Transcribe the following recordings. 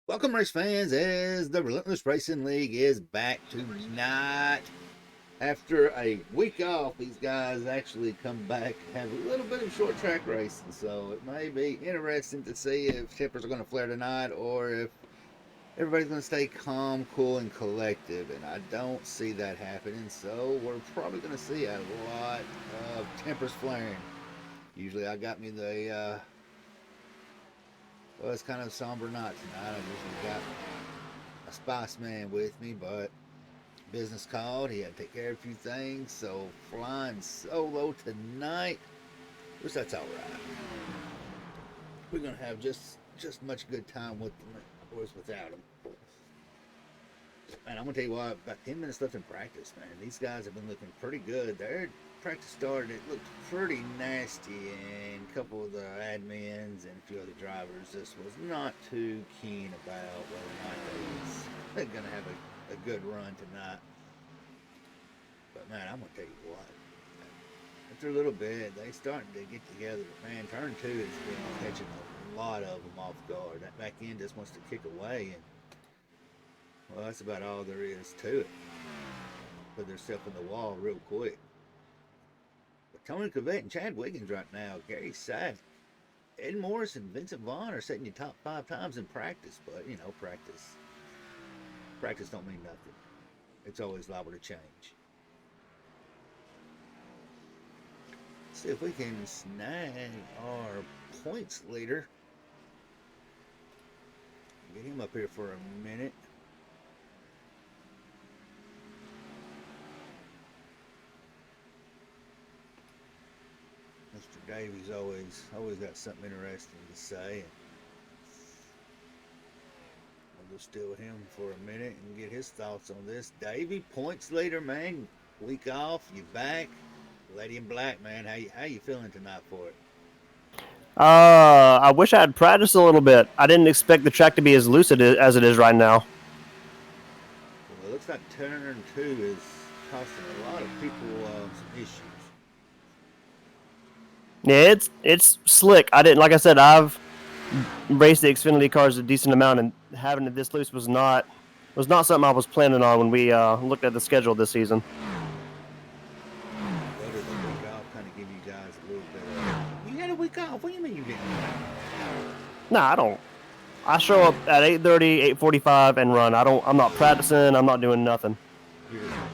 Welcome, race fans, as the Relentless Racing League is back tonight. After a week off, these guys actually come back and have a little bit of short track racing, so it may be interesting to see if tempers are going to flare tonight or if everybody's going to stay calm, cool, and collective. And I don't see that happening, so we're probably going to see a lot of tempers flaring. Usually, I got me well, it's kind of a somber night tonight. I usually got a spice man with me, but business called. He had to take care of a few things, so flying solo tonight, which that's all right. We're gonna have just much good time with them or without them. And I'm gonna tell you what, about 10 minutes left in practice, man. These guys have been looking pretty good. Their practice started, it looked pretty nasty, and a couple of the admins and a few other drivers just was not too keen about whether or not they're gonna have a good run tonight. But man, I'm gonna tell you what. After a little bit, they starting to get together. But man, turn two has been catching a lot of them off guard. That back end just wants to kick away, and well, that's about all there is to it. Put themselves in the wall real quick. But Tony Cavett and Chad Wiggins right now, Gary Sack, Ed Morris, and Vincent Vaughn are setting you top 5 times in practice. But you know, practice don't mean nothing. It's always liable to change. See if we can snag our points leader. Get him up here for a minute. Mr. Davies always got something interesting to say. We'll just deal with him for a minute and get his thoughts on this. Davey, points leader, man. Week off, you back. Lady in Black, man. How you feeling tonight for it? I wish I had practiced a little bit. I didn't expect the track to be as lucid as it is right now. Well, it looks like turn two is costing a lot of people some issues. Yeah, it's slick. I didn't like I said. I've raced the Xfinity cars a decent amount, and having it this loose was not something I was planning on when we looked at the schedule this season. What did the week off kind of give you guys a little bit of? You had a week off. What do you mean you didn't? Nah, I don't. I show up at 8:30, 8:45, and run. I don't. I'm not practicing. I'm not doing nothing. You're just not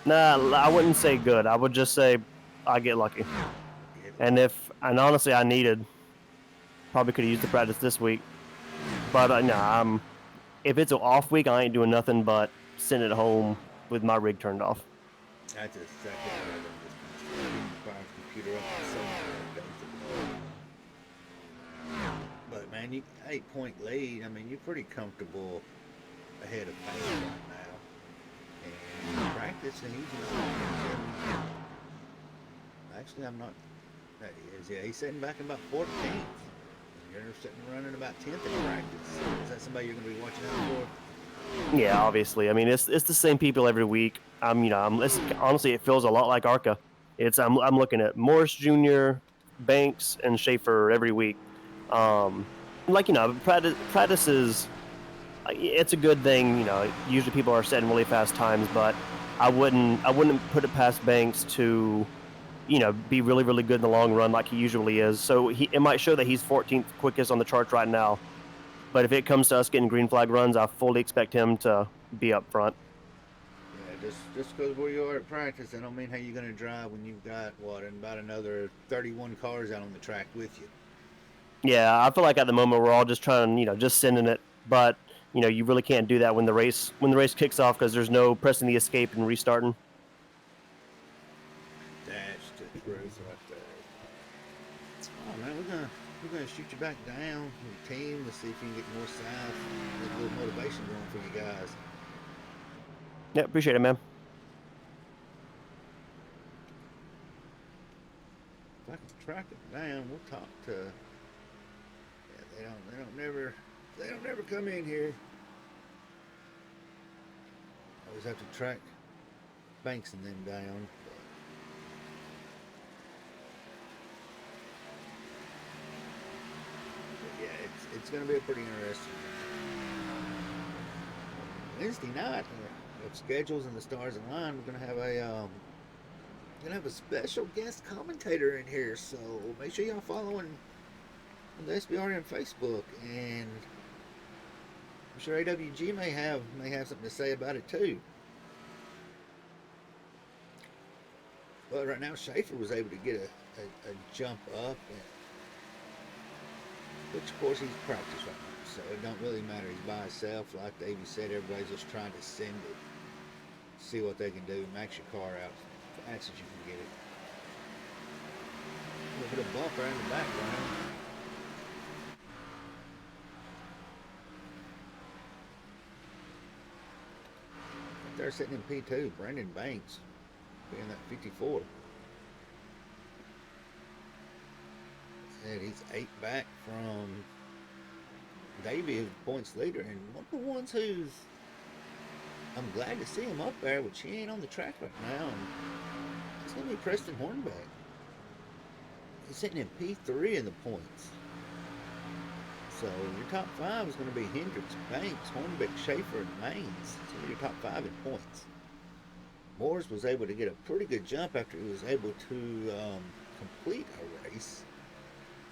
good. Nah, I wouldn't say good. I would just say I get lucky. Get And honestly, I needed probably could have used the practice this week. But nah, if it's an off week, I ain't doing nothing but sitting at home with my rig turned off. That's exactly what I'm just constantly fire the computer up and so many days ago. But man, you 8 point lead. I mean, you're pretty comfortable ahead of pace right now. And practicing, actually, I'm not. That is, yeah, he's sitting back in about 14th. You're sitting running about 10th in practice. Is that somebody you're going to be watching out for? Yeah, obviously. I mean, it's the same people every week. Honestly, it feels a lot like Arca. I'm looking at Morris Jr., Banks, and Schaefer every week. Um, practice is it's a good thing. Usually people are setting really fast times, but I wouldn't put it past Banks to be really really good in the long run like he usually is. So it might show that he's 14th quickest on the charts right now. But if it comes to us getting green flag runs, I fully expect him to be up front. Yeah, just because where you are at practice, I don't mean how you're going to drive when you've got what and about another 31 cars out on the track with you. Yeah, I feel like at the moment we're all just trying, just sending it. But you really can't do that when the race kicks off because there's no pressing the escape and restarting. That's the truth right there. Oh man, we're gonna shoot you back down with the team. Let's see if you can get more south. Get a little motivation going for you guys. Yeah, appreciate it, man. If I can track them down, we'll talk to. Yeah, they don't never come in here. I always have to track Banks and them down. But yeah, it's gonna be a pretty interesting. Wednesday night, if schedules and the stars align, we're gonna have a special guest commentator in here. So make sure y'all following on the SBRN Facebook, and I'm sure AWG may have something to say about it too. But right now, Schaefer was able to get a jump up, which of course he's practiced right now, so it don't really matter. He's by himself, like Davey said. Everybody's just trying to send it, see what they can do, max your car out as fast as you can get it. Look at a bump right in the background. They're sitting in P2, Brandon Banks being that 54. Said he's 8 back from Davey, who's the points leader, and one of the ones who's I'm glad to see him up there, which he ain't on the track right now. And it's gonna be Preston Hornbeck. He's sitting in P3 in the points. So your top 5 is going to be Hendricks, Banks, Hornbeck, Schaefer, and Maines. So your top 5 in points. Moores was able to get a pretty good jump after he was able to complete a race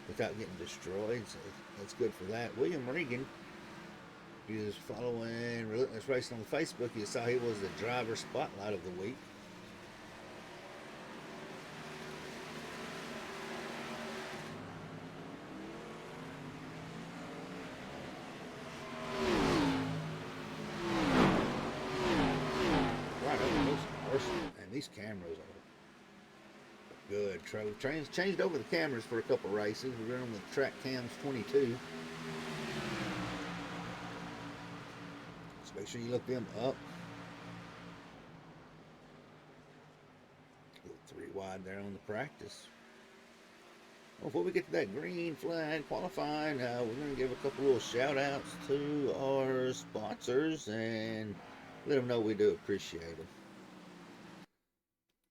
without getting destroyed. So that's good for that. William Regan, if you was following Relentless Racing on Facebook, you saw he was the driver spotlight of the week. These cameras are good. Changed over the cameras for a couple races. We're running with Track Cams 22. So make sure you look them up. 3 wide there on the practice. Before we get to that green flag qualifying, we're going to give a couple little shout outs to our sponsors and let them know we do appreciate them.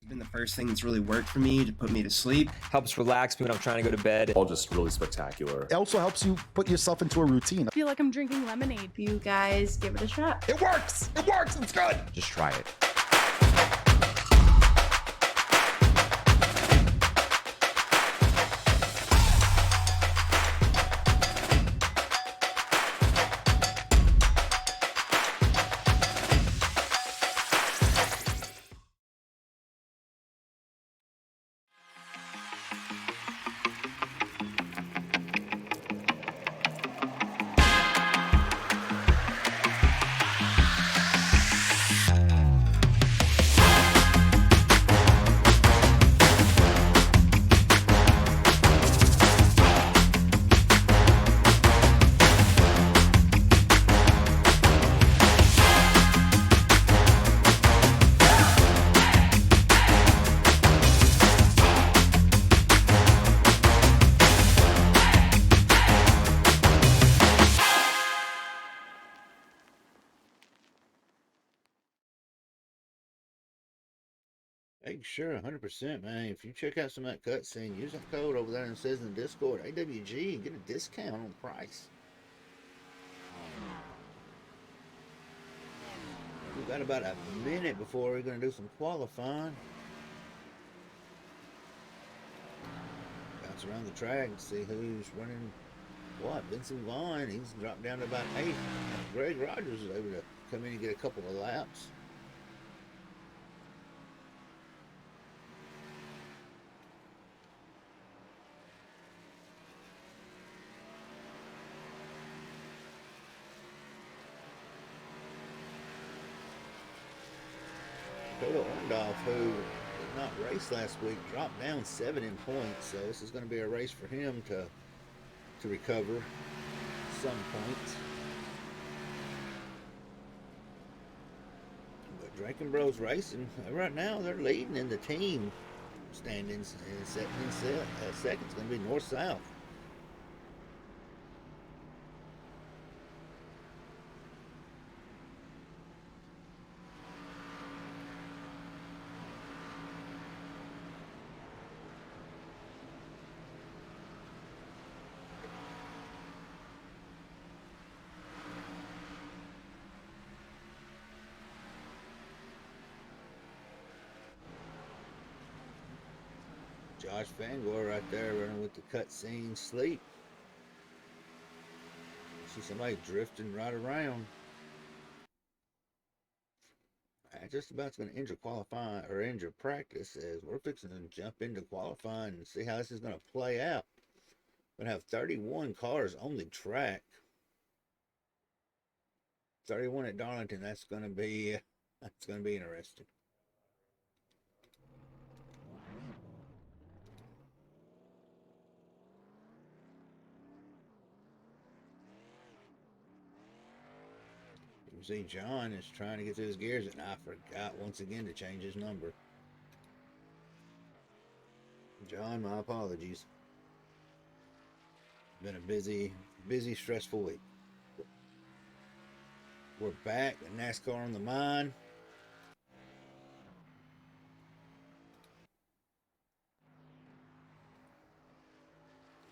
It's been the first thing that's really worked for me to put me to sleep. Helps relax me when I'm trying to go to bed. All just really spectacular. It also helps you put yourself into a routine. I feel like I'm drinking lemonade. You guys give it a shot. It works! It works! It's good! Just try it. Hey, sure, 100%, man. If you check out some of that cutscene, use that code over there and it says in the Discord, AWG, and get a discount on the price. We've got about a minute before we're going to do some qualifying. Bounce around the track and see who's running what. Vincent Vaughn, he's dropped down to about 8. Greg Rogers was able to come in and get a couple of laps. Toto Orndorff, who did not race last week, dropped down 7 in points, so this is going to be a race for him to recover some points. But Drinking Bros Racing, right now they're leading in the team standings, and second is going to be North-South. Josh Fangor right there running with the cutscene sleep. See somebody drifting right around. I just about going to end your qualifying or end your practice as we're fixing to jump into qualifying and see how this is going to play out. We're going to have 31 cars on the track. 31 at Darlington. That's going to be interesting. You see John is trying to get through his gears, and I forgot once again to change his number. John, my apologies. Been a busy, stressful week. We're back at NASCAR on the Mind.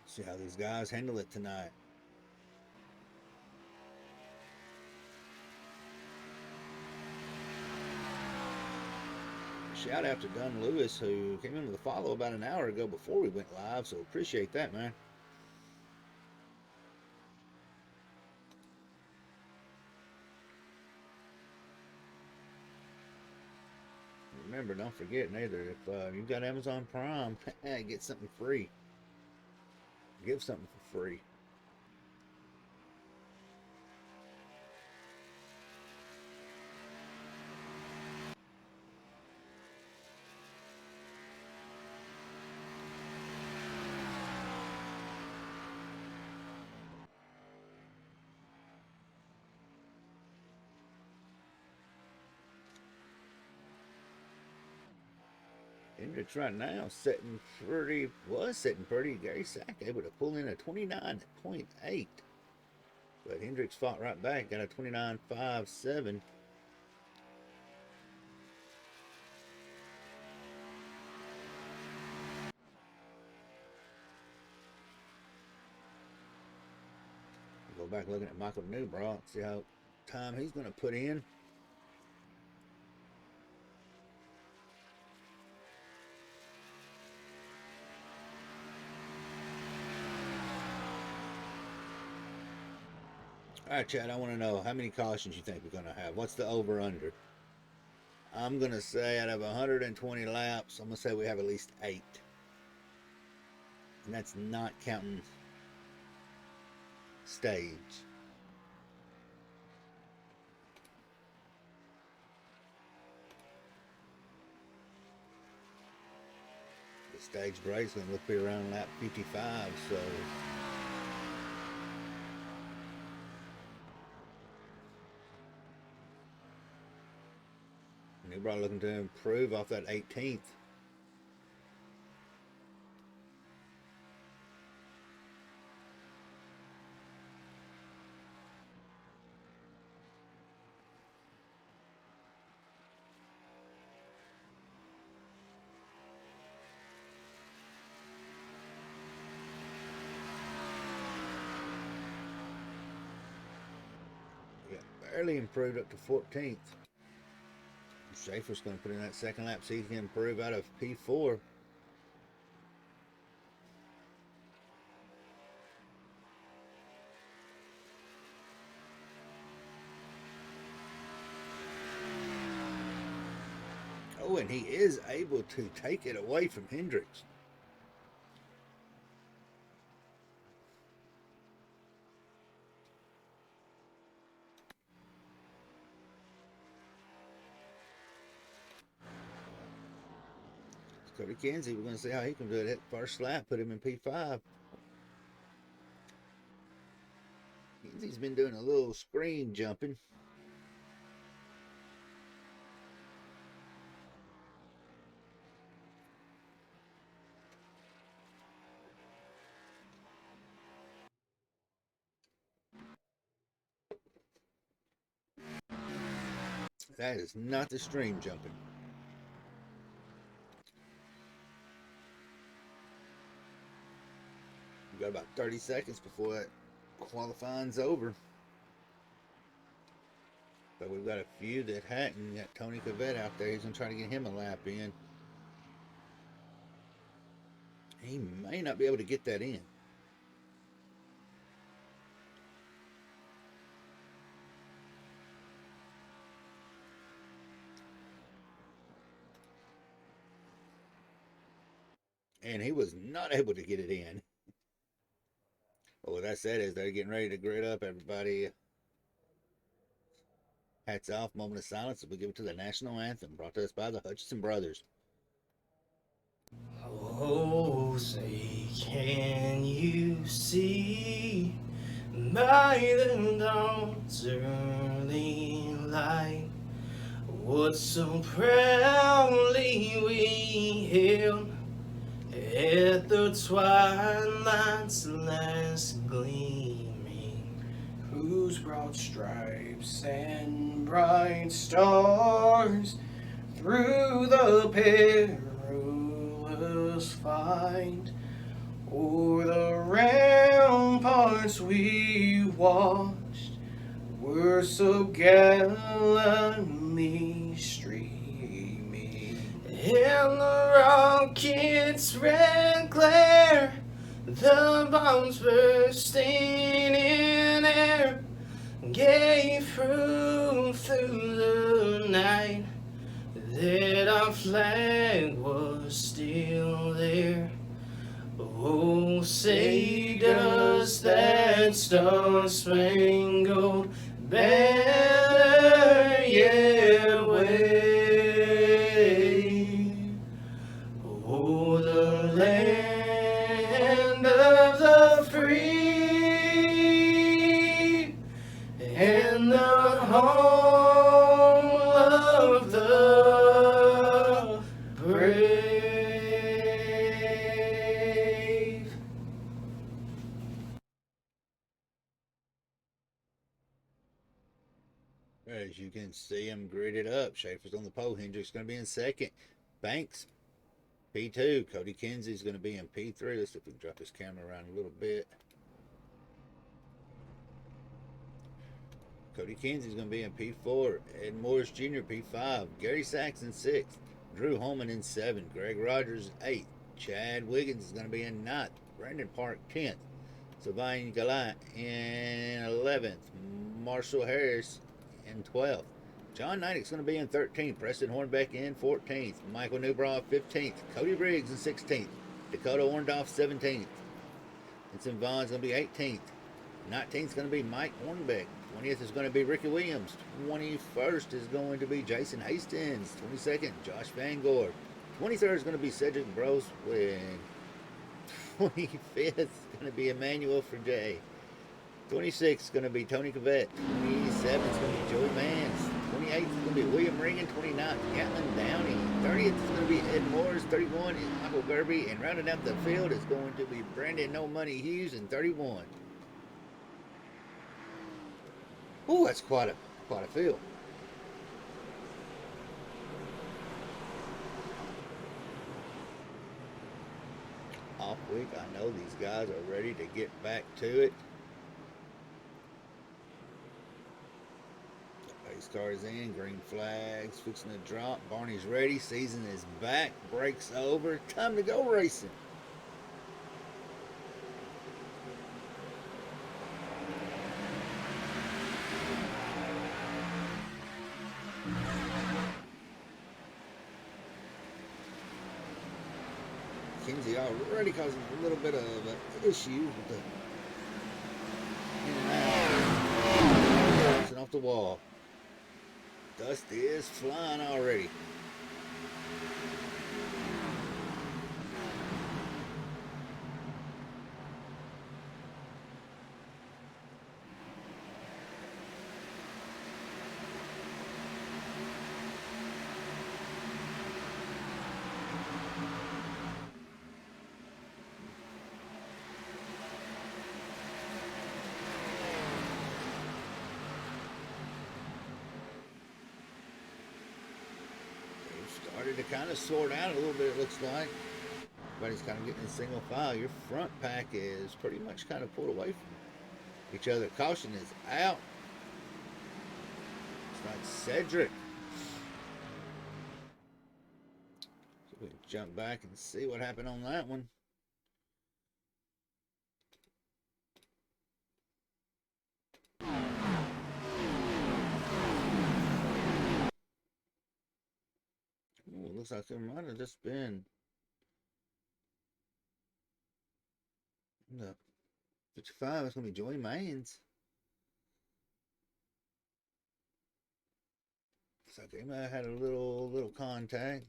See how these guys handle it tonight. Shout out to Dunn Lewis, who came in with a follow about an hour ago before we went live, so appreciate that, man. Remember, don't forget neither, if you've got Amazon Prime, get something free. Give something for free. Hendricks right now was sitting pretty. Gary Sack able to pull in a 29.8. But Hendricks fought right back, got a 29.57. Go back looking at Michael Newbrock, see how time he's going to put in. All right, Chad, I want to know how many cautions you think we're going to have. What's the over-under? I'm going to say out of 120 laps, I'm going to say we have at least 8. And that's not counting stage. The stage break's going to be around lap 55, so... Newbrock looking to improve off that 18th. Yeah, barely improved up to 14th. Schaefer's going to put in that second lap, see if he can improve out of P4. Oh, and he is able to take it away from Hendricks. Cody Kinsey, we're going to see how he can do it. That first lap put him in P5. Kinsey's been doing a little screen jumping. That is not the stream jumping. We've got about 30 seconds before that qualifying's over. But we've got a few that hadn't. Got Tony Cavett out there. He's going to try to get him a lap in. He may not be able to get that in. And he was not able to get it in. Well, what that said is they're getting ready to grid up, everybody. Hats off, moment of silence as we give it to the national anthem, brought to us by the Hutchinson Brothers. Oh, say, can you see by the dawn's early light what so proudly we hailed at the twilight's last gleaming, whose broad stripes and bright stars through the perilous fight o'er the ramparts we watched were so gallantly streaming, and the rockets' red glare, the bombs bursting in air, gave proof through the night that our flag was still there. Oh, say does that star-spangled banner yet wave? Oh, the land of the free and the home of the brave. As you can see him gridded up. Schaefer's on the pole. Hendrick's going to be in second. Banks, P2. Cody Kinsey's going to be in P3. Let's see if we can drop this camera around a little bit. Cody Kinsey's going to be in P4. Ed Morris Jr. P5. Gary Saxon 6th. Drew Holman in 7th. Greg Rogers 8th. Chad Wiggins is going to be in 9th. Brandon Park 10th. Sylvain Gallant in 11th. Marshall Harris in 12th. John Knightick's going to be in 13th. Preston Hornbeck in 14th. Michael Newbrough 15th. Cody Briggs in 16th. Dakota Orndorff 17th. Vincent Vaughn's going to be 18th. 19th is going to be Mike Hornbeck. 20th is going to be Ricky Williams. 21st is going to be Jason Hastings. 22nd, Josh Van Gore. 23rd is going to be Cedric Broswin. 25th is going to be Emmanuel Frege. 26th is going to be Tony Cavett. 27th is going to be Joey Mans. 28th is going to be William Ringen. 29th, Gatlin Downey. 30th is going to be Ed Morris. 31 is Michael Gerby. And rounding out the field is going to be Brandon No Money Hughes in 31. Oh, that's quite a field. Off week, I know these guys are ready to get back to it. The pace car is in, green flags, fixing to drop. Barney's ready, season is back, brakes over, time to go racing. Kinsey already causing a little bit of issues with the in and out, bouncing off the wall. Dust is flying already. Started to kind of sort out a little bit, it looks like. Everybody's kind of getting in single file. Your front pack is pretty much kind of pulled away from each other. Caution is out. It's like Cedric. So we can jump back and see what happened on that one. looks like there might have just been no 55. It's gonna be Joey Mains. Looks like they might have had a little contact.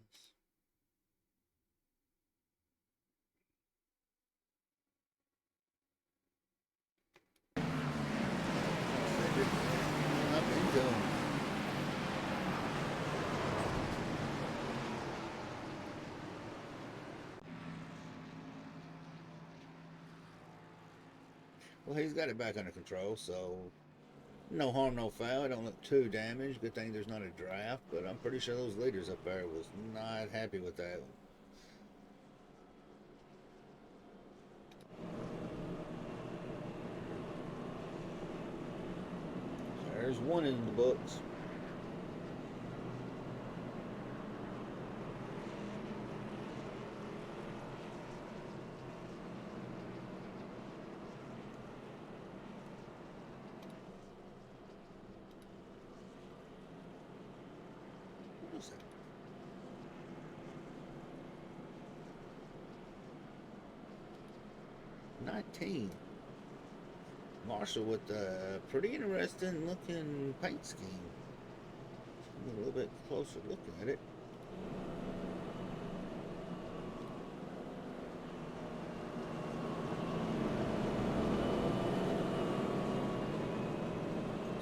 Up into him. Well, he's got it back under control, so no harm, no foul. I don't look too damaged. Good thing there's not a draft, but I'm pretty sure those leaders up there was not happy with that. There's one in the books. What was that? $19. Marshall with a pretty interesting looking paint scheme. A little bit closer looking at it.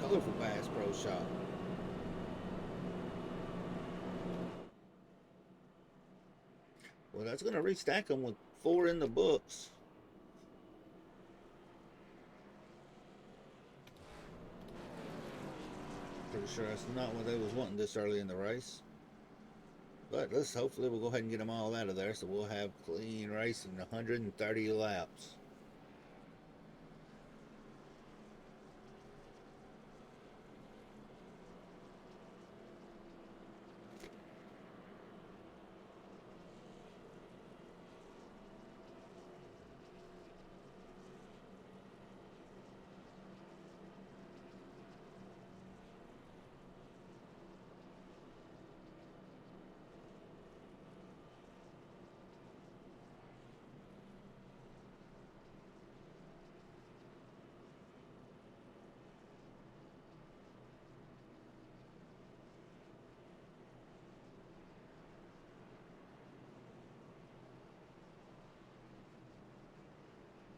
Colorful Bass Pro Shop. Well, that's going to restack them with 4 in the books. Pretty sure that's not what they was wanting this early in the race. But hopefully we'll go ahead and get them all out of there, so we'll have clean racing 130 laps.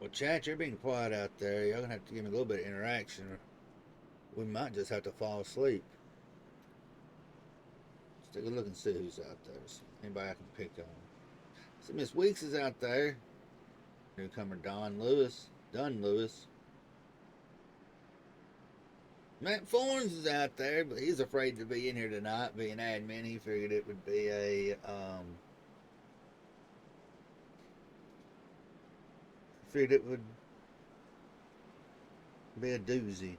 Well, chat, you're being quiet out there. Y'all gonna have to give me a little bit of interaction, or we might just have to fall asleep. Let's take a look and see who's out there. So anybody I can pick on. So Miss Weeks is out there. Newcomer Dunn Lewis. Matt Fornes is out there, but he's afraid to be in here tonight, being admin. He figured it would be a doozy.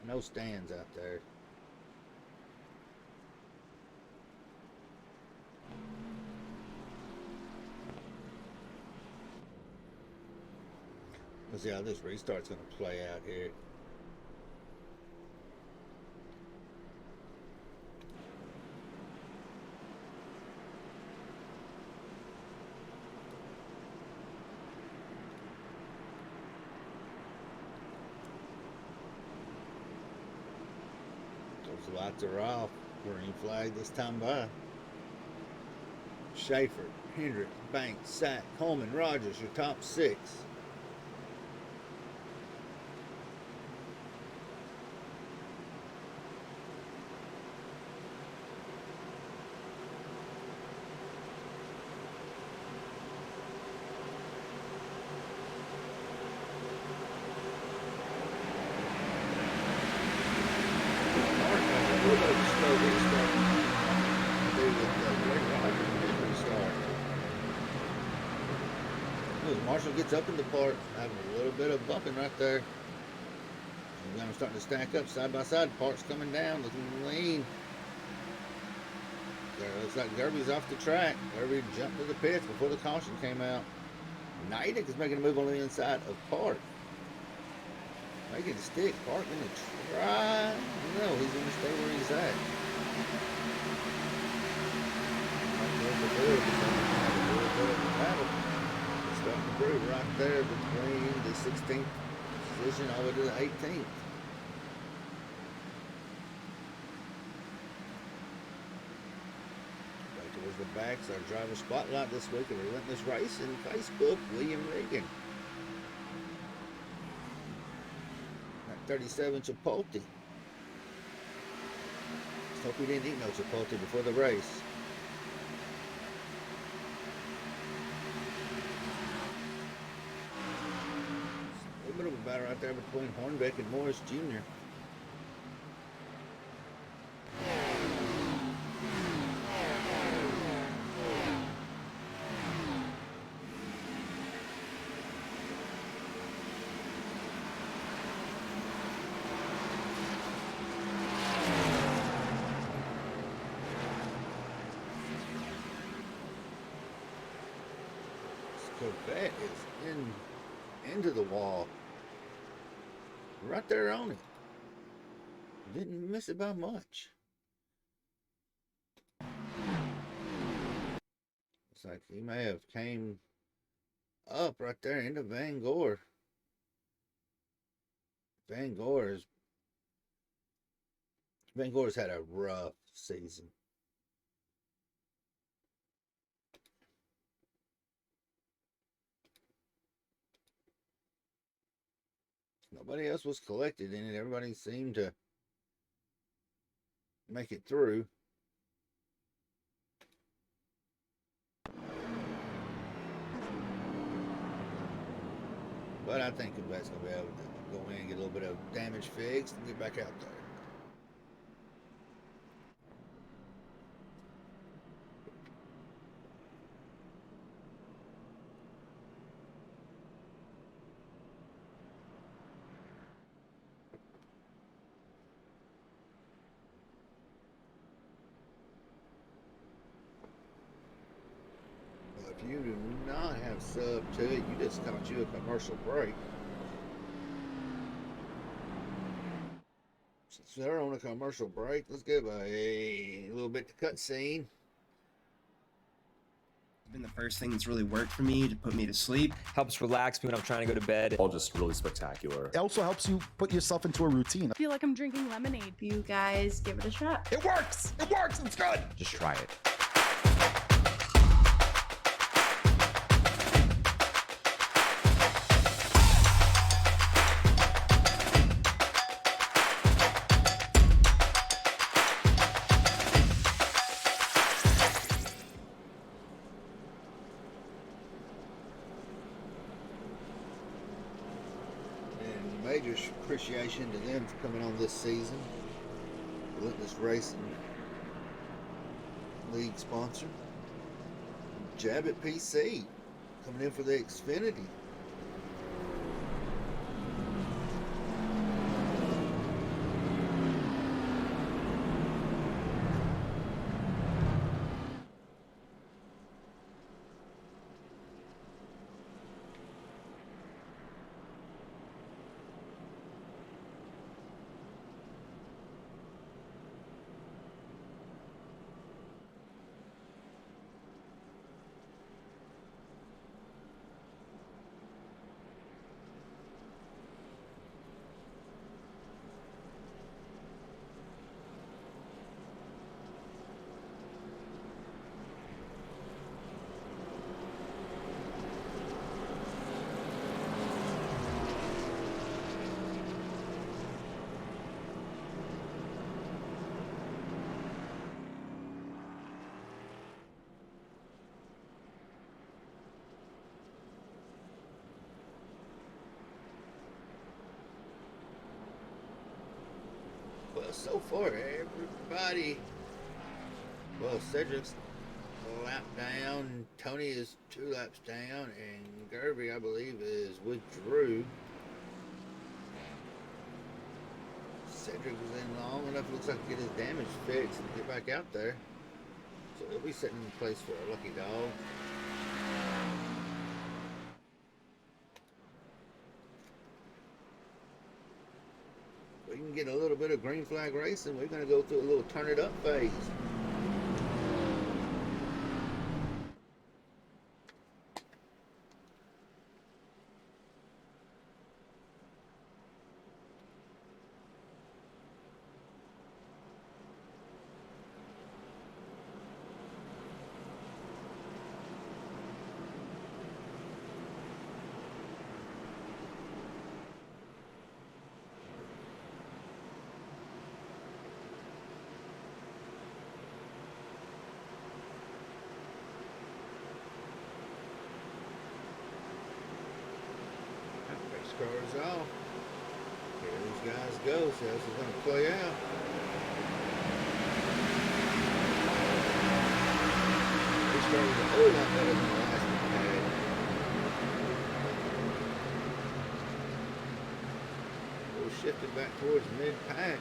No stands out there. Let's see how this restart's going to play out here. Those lights are off. Green flag this time by. Schaefer, Hendrick, Banks, Sack, Coleman, Rogers, your top 6. Marshall gets up in the part, having a little bit of bumping right there. And then we're starting to stack up side by side. Parts coming down, looking lean. There looks like Gerby's off the track. Gerby jumped to the pits before the caution came out. Neidig is making a move on the inside of Park. Making stick, parking the try. No, he's going to stay where he's at. It's starting to brew right there between the 16th position all the way to the 18th. Back towards the backs, our driver spotlight this week of Relentless Racing Facebook, William Regan. 37 Chipotle. Just hope he didn't eat no Chipotle before the race. A little bit of a battle right there between Hornbeck and Morris Jr. Corvette is into the wall. Right there on it. Didn't miss it by much. Looks like he may have came up right there into Van Gore. Van Gore's had a rough season. Nobody else was collected in it. Everybody seemed to make it through. But I think Quebec's going to be able to go in and get a little bit of damage fixed and get back out there. If you do not have sub to it, you just caught you a commercial break. Since they're on a commercial break, let's give a little bit to cut scene. It's been the first thing that's really worked for me to put me to sleep. Helps relax me when I'm trying to go to bed. All just really spectacular. It also helps you put yourself into a routine. I feel like I'm drinking lemonade. You guys give it a shot. It works! It works! It's good! Just try it. Major appreciation to them for coming on this season. Relentless Racing League sponsor. Jab-It PC coming in for the Xfinity. Well, so far, everybody. Well, Cedric's a lap down. Tony is 2 laps down. And Gerby, I believe, is with Drew. Cedric was in long enough, looks like, to get his damage fixed and get back out there. So he'll be sitting in place for a lucky dog. can get a little bit of green flag racing, we're going to go through a little turn it up phase. Cars off. Here these guys go. See how this is going to play out. They started a whole lot better than the last one we had. We'll shift it back towards mid-pack.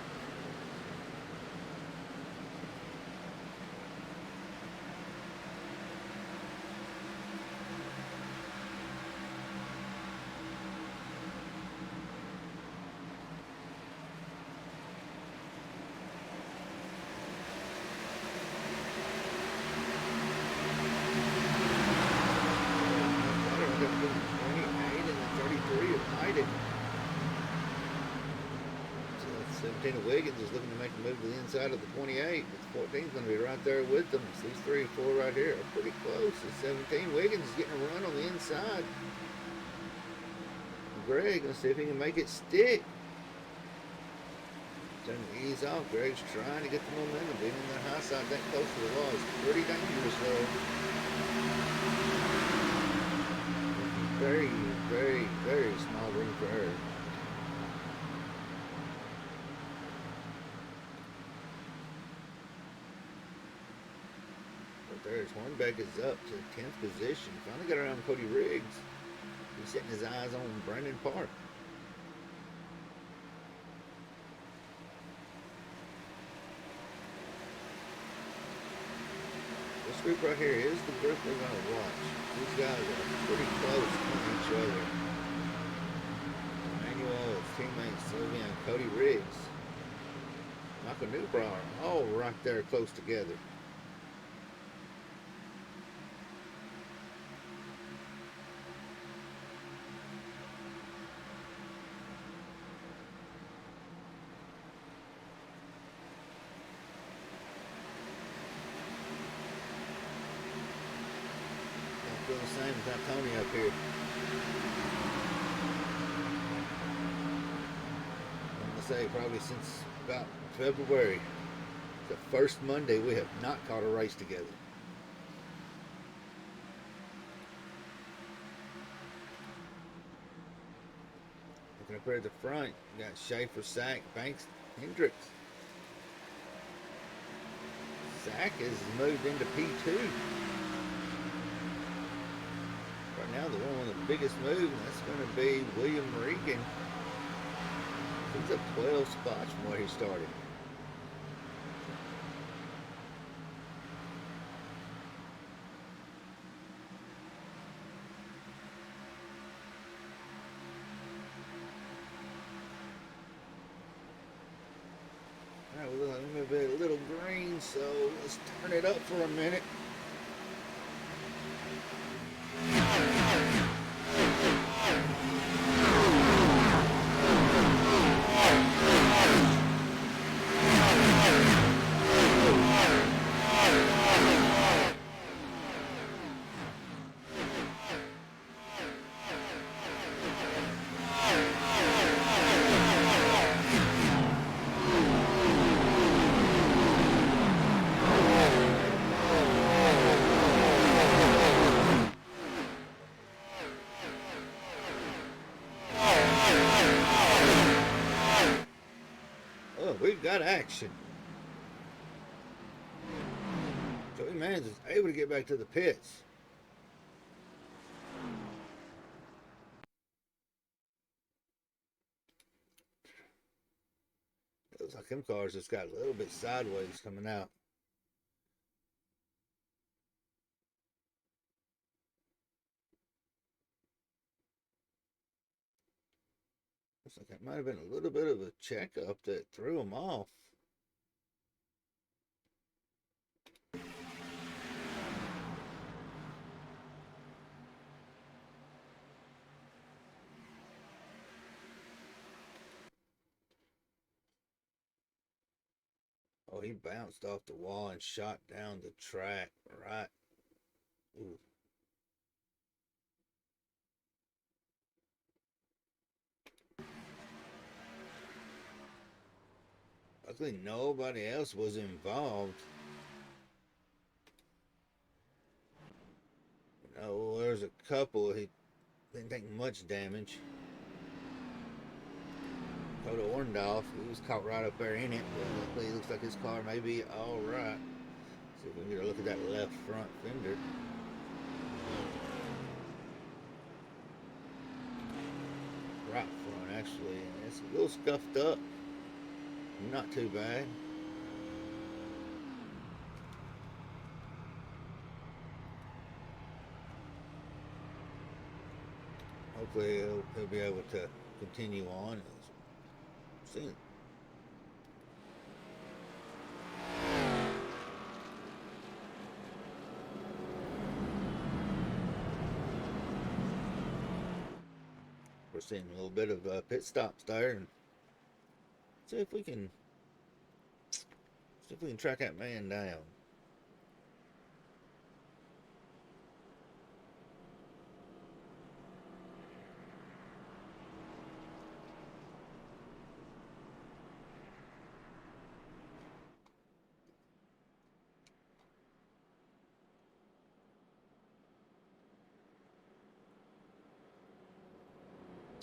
Wiggins is looking to make a move to the inside of the 28, but the 14 is going to be right there with them. So these 3 and 4 right here are pretty close. The 17, Wiggins is getting a run on the inside. Greg, let's see if he can make it stick. Starting to ease off. Greg's trying to get the momentum. Being in the high side that close to the wall is pretty dangerous, though. Very, very, very small room for her. There's Hornbeck is up to 10th position. Finally got around Cody Riggs. He's setting his eyes on Brandon Park. This group right here is the group we're going to watch. These guys are pretty close to each other. Emmanuel, his teammates Sylvia and Cody Riggs. Michael Newbrower, all right there close together. Feel the same without Tony up here. I'm going to say probably since about February, the first Monday, we have not caught a race together. Looking up here at the front, you got Schaefer, Sack, Banks, Hendricks. Sack has moved into P2. Now the one with the biggest move, and that's going to be William Regan. He's up 12 spots from where he started. All right, well, I'm going to be a little green, so let's turn it up for a minute. We've got action. Joey Mans is able to get back to the pits. It looks like them cars just got a little bit sideways coming out. Looks like that might have been a little bit of a checkup that threw him off. Oh, he bounced off the wall and shot down the track. Right. Ooh. Luckily, nobody else was involved. No, there's a couple. He didn't take much damage. Coda Orndorff, he was caught right up there in it, but luckily it looks like his car may be all right. See if we can get a look at that left front fender. Right front, actually, and it's a little scuffed up. Not too bad. Hopefully he'll be able to continue on. See. We're seeing a little bit of pit stops there, and see if we can track that man down.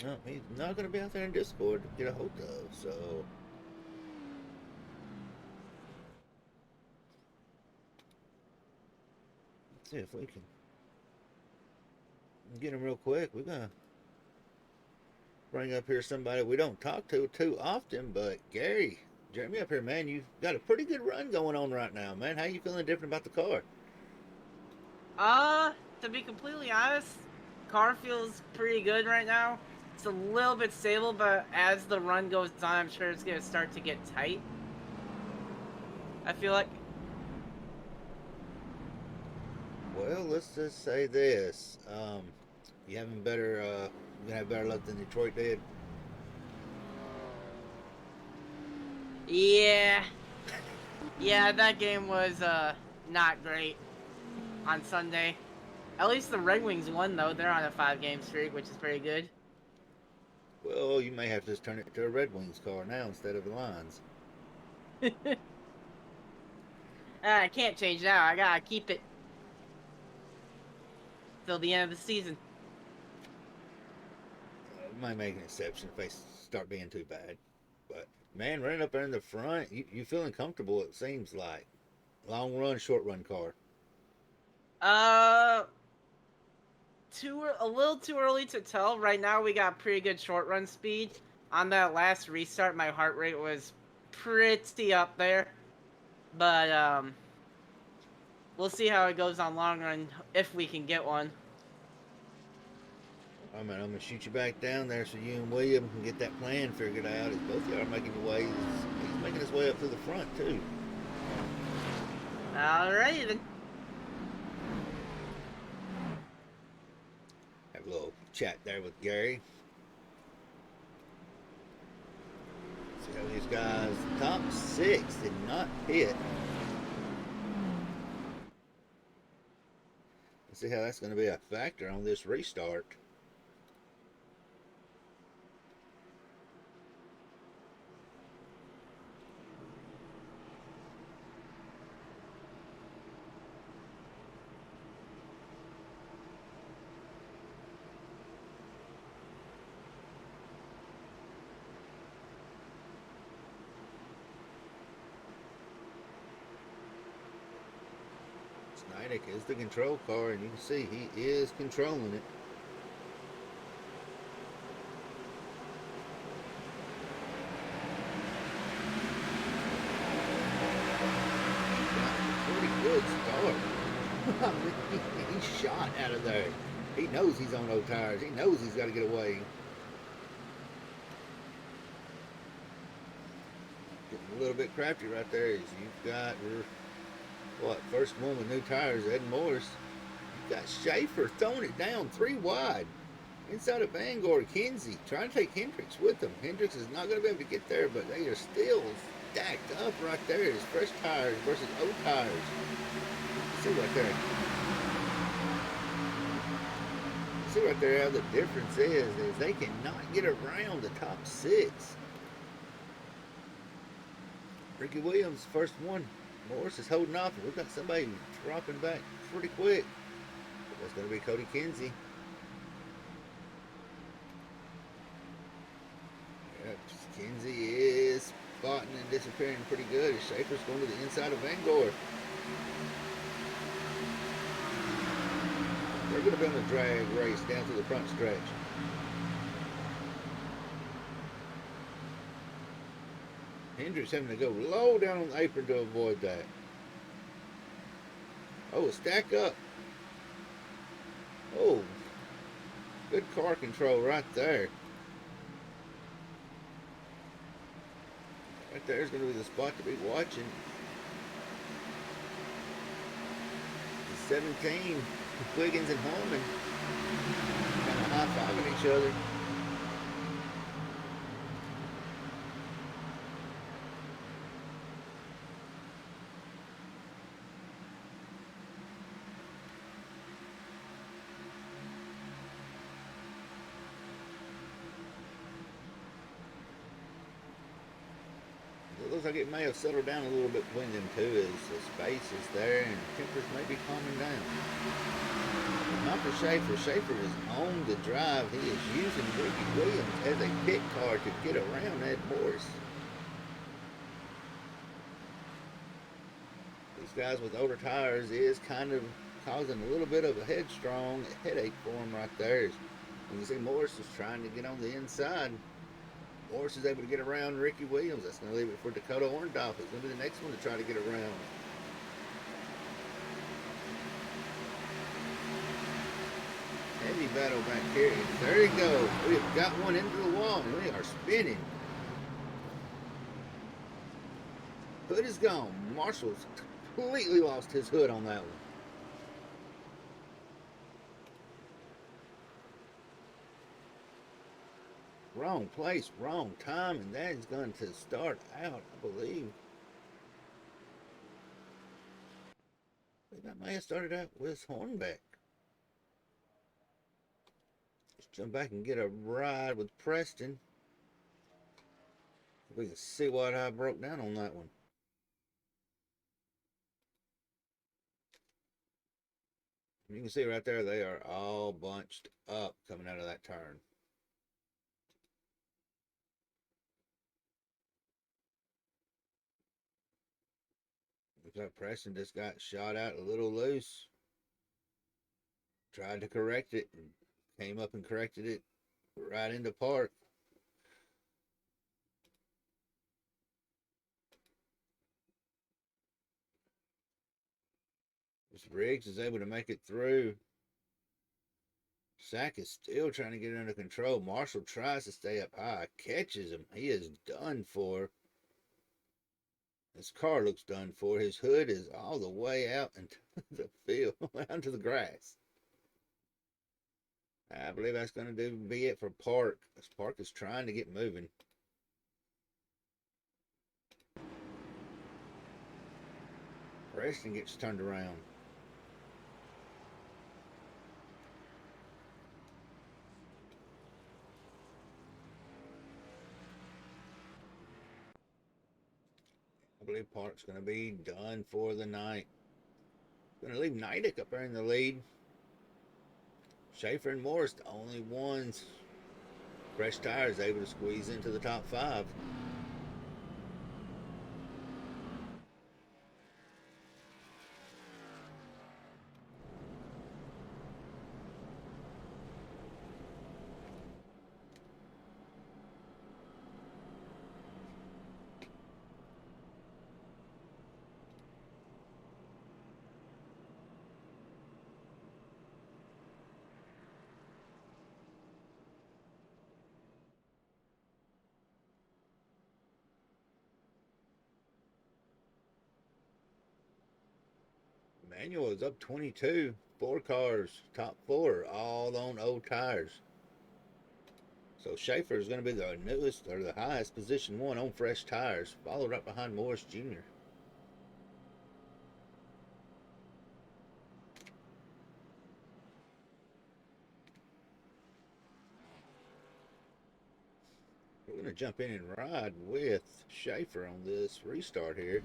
No, he's not going to be out there in Discord to get a hold of, so. Let's see if we can get him real quick. We're going to bring up here somebody we don't talk to too often, but Jeremy up here, man, you've got a pretty good run going on right now, man. How you feeling different about the car? To be completely honest, car feels pretty good right now. It's a little bit stable, but as the run goes on, I'm sure it's gonna start to get tight. I feel like. Well, let's just say this. You having better, you're gonna have better luck than Detroit did. Yeah. Yeah, that game was, not great on Sunday. At least the Red Wings won, though. They're on a 5-game streak, which is pretty good. Well, you may have to just turn it to a Red Wings car now instead of the Lions. I can't change now. I gotta keep it till the end of the season. We might make an exception if they start being too bad. But, man, running up there in the front, you feeling comfortable, it seems like. Long run, short run car. A little too early to tell. Right now, we got pretty good short run speed. On that last restart, my heart rate was pretty up there. But, we'll see how it goes on long run, if we can get one. All right, man, I'm going to shoot you back down there so you and William can get that plan figured out. As both of y'all are making your way, he's making his way up to the front, too. Alrighty, then. Have a little chat there with Gary. See how these guys, top 6 did not hit. Let's see how that's going to be a factor on this restart. Snyder is the control car, and you can see he is controlling it. Pretty good start. He's shot out of there. He knows he's on low tires. He knows he's got to get away. a little bit crafty right there is you've got first one with new tires, Ed Morris. You've got Schaefer throwing it down 3 wide. Inside of Vanguard, Kinsey trying to take Hendricks with them. Hendricks is not going to be able to get there, but they are still stacked up right there. It's fresh tires versus old tires. See right there. See right there how the difference is they cannot get around the top 6. Ricky Williams, first one. Morris is holding off, and we've got somebody dropping back pretty quick. That's going to be Cody Kinsey. Yep, Kinsey is spotting and disappearing pretty good. Schaefer's going to the inside of Vanguard. They're going to be on a drag race down to the front stretch. Hendricks having to go low down on the apron to avoid that. Oh, stack up. Oh, good car control right there. Right there's going to be the spot to be watching. The 17, Quiggins and Holman kind of high-fiving each other. It looks like it may have settled down a little bit between them two as the space is there and tempers may be calming down. But not for Schaefer. Schaefer is on the drive. He is using Ricky Williams as a pit car to get around Ed Morris. These guys with older tires is kind of causing a little bit of a headache for him right there. You can see Morris is trying to get on the inside. Morris is able to get around Ricky Williams. That's going to leave it for Dakota Orndorff. It's going to be the next one to try to get around. Heavy battle back here. There you go. We have got one into the wall and we are spinning. Hood is gone. Marshall's completely lost his hood on that one. Wrong place, wrong time, and that is going to start out, I believe. That may have started out with Hornbeck. Let's jump back and get a ride with Preston. We can see what I broke down on that one. You can see right there, they are all bunched up coming out of that turn. Looks like Preston just got shot out a little loose. Tried to correct it and came up and corrected it right into park. This Riggs is able to make it through. Sack is still trying to get it under control. Marshall tries to stay up high, catches him. He is done for. His car looks done for. His hood is all the way out into the field, out to the grass. I believe that's going to be it for Park. This Park is trying to get moving. Preston gets turned around. I believe Park's going to be done for the night. Going to leave Neidick up there in the lead. Schaefer and Morris, the only ones. Fresh Tires able to squeeze into the top 5. Manual is up 22. 4 cars, top 4, all on old tires. So Schaefer is going to be the newest or the highest position 1 on fresh tires, followed right behind Morris Jr. We're going to jump in and ride with Schaefer on this restart here.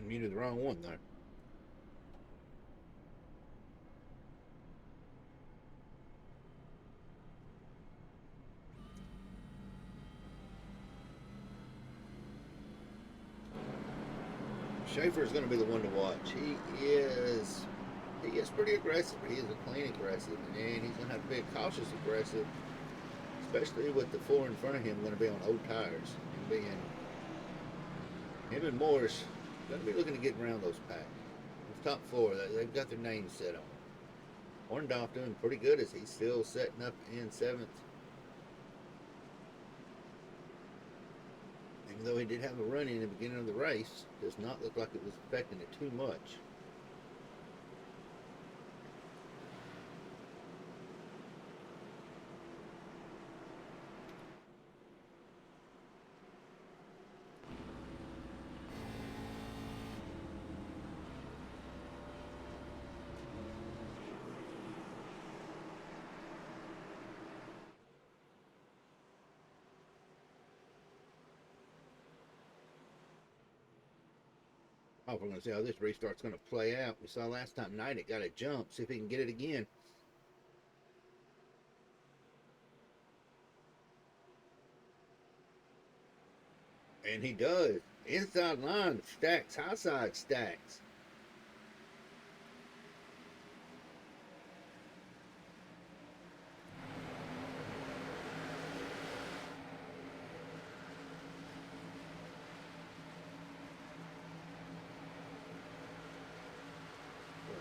Unmuted the wrong one there. Schaefer is going to be the one to watch. He is pretty aggressive, but he is a clean aggressive, and he's going to have to be a cautious aggressive, especially with the 4 in front of him going to be on old tires. And being him and Morris going to be looking to get around those packs. The top 4, they've got their names set on. Orndorff doing pretty good as he's still setting up in 7th. Even though he did have a run in the beginning of the race, does not look like it was affecting it too much. Oh, we're going to see how this restart's going to play out. We saw last time Knight it got a jump. See if he can get it again. And he does. Inside line stacks, high side stacks.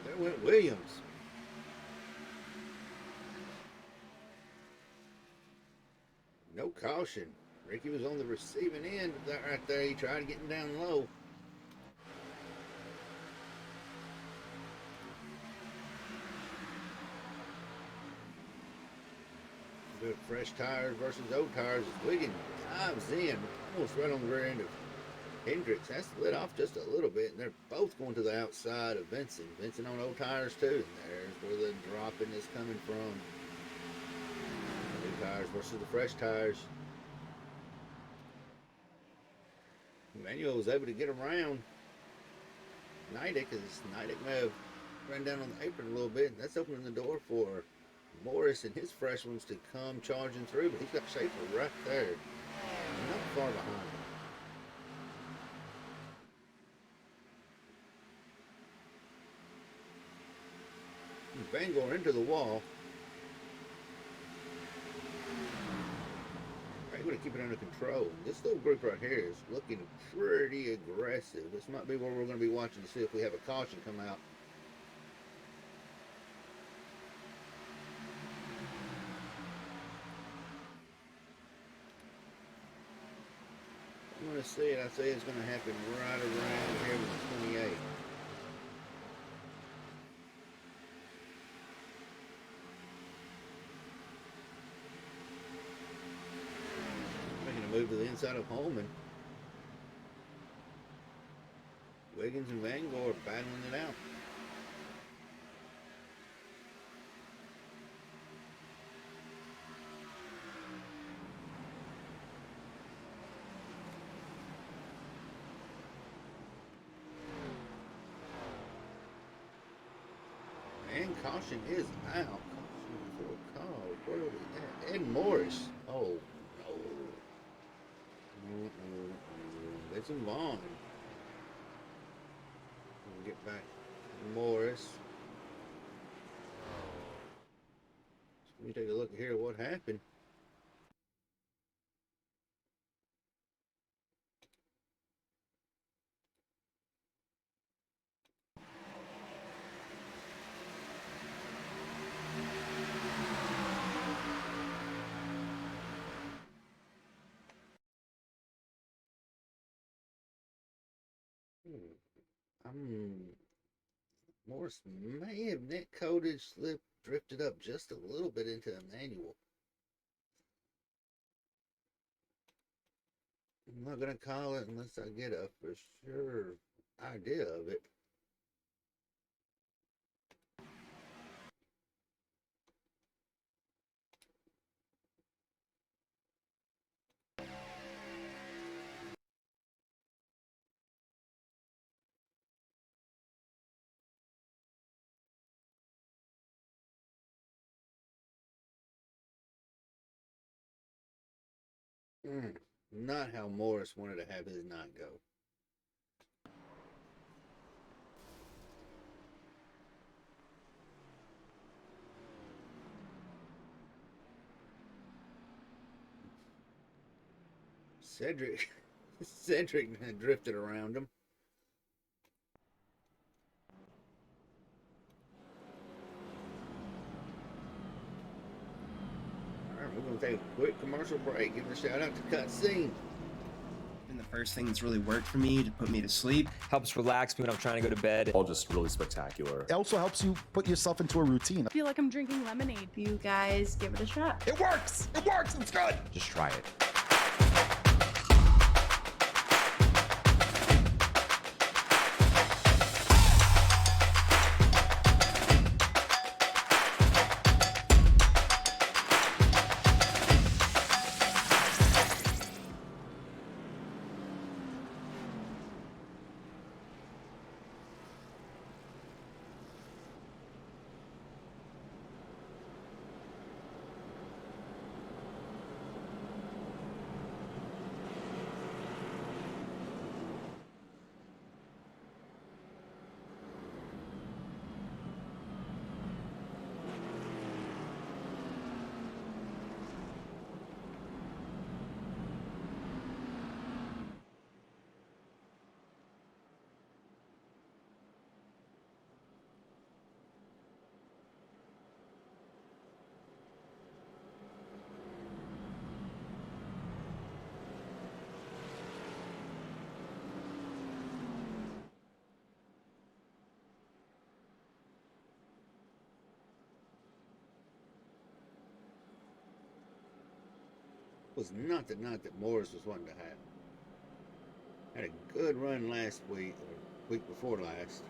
There went Williams. No caution. Ricky was on the receiving end of that right there. He tried to get him down low. Do it fresh tires versus old tires as Wiggins dives in almost right on the rear end of Hendricks. Has to let off just a little bit, and they're both going to the outside of Vincent. Vincent on old tires too. And there's where the dropping is coming from. New tires versus the fresh tires. Emmanuel was able to get around Neidick, as Neidick may have run down on the apron a little bit, and that's opening the door for Morris and his fresh ones to come charging through, but he's got Schaefer right there, not far behind. Bangor into the wall. Able to keep it under control. This little group right here is looking pretty aggressive. This might be where we're going to be watching to see if we have a caution come out. I'm going to see it. I say it's going to happen right around here with the 28. Move to the inside of Holman. Wiggins and Vangor battling it out. And caution is out. Caution for a call. Where are we at? Ed Morris. Oh, no. Let's move on. We'll get back to Morris. Let me take a look here at what happened. Morris may have net coded, slipped, drifted up just a little bit into a manual. I'm not gonna call it unless I get a for sure idea of it. Not how Morris wanted to have his night go. Cedric drifted around him. All right, we're going to take a quick commercial break. Give a shout out to Cutscene. Been the first thing that's really worked for me to put me to sleep. Helps relax me when I'm trying to go to bed. All just really spectacular. It also helps you put yourself into a routine. I feel like I'm drinking lemonade. You guys give it a shot. It works! It works! It's good! Just try it. Was not the night that Morris was wanting to have. Had a good run last week, or week before last.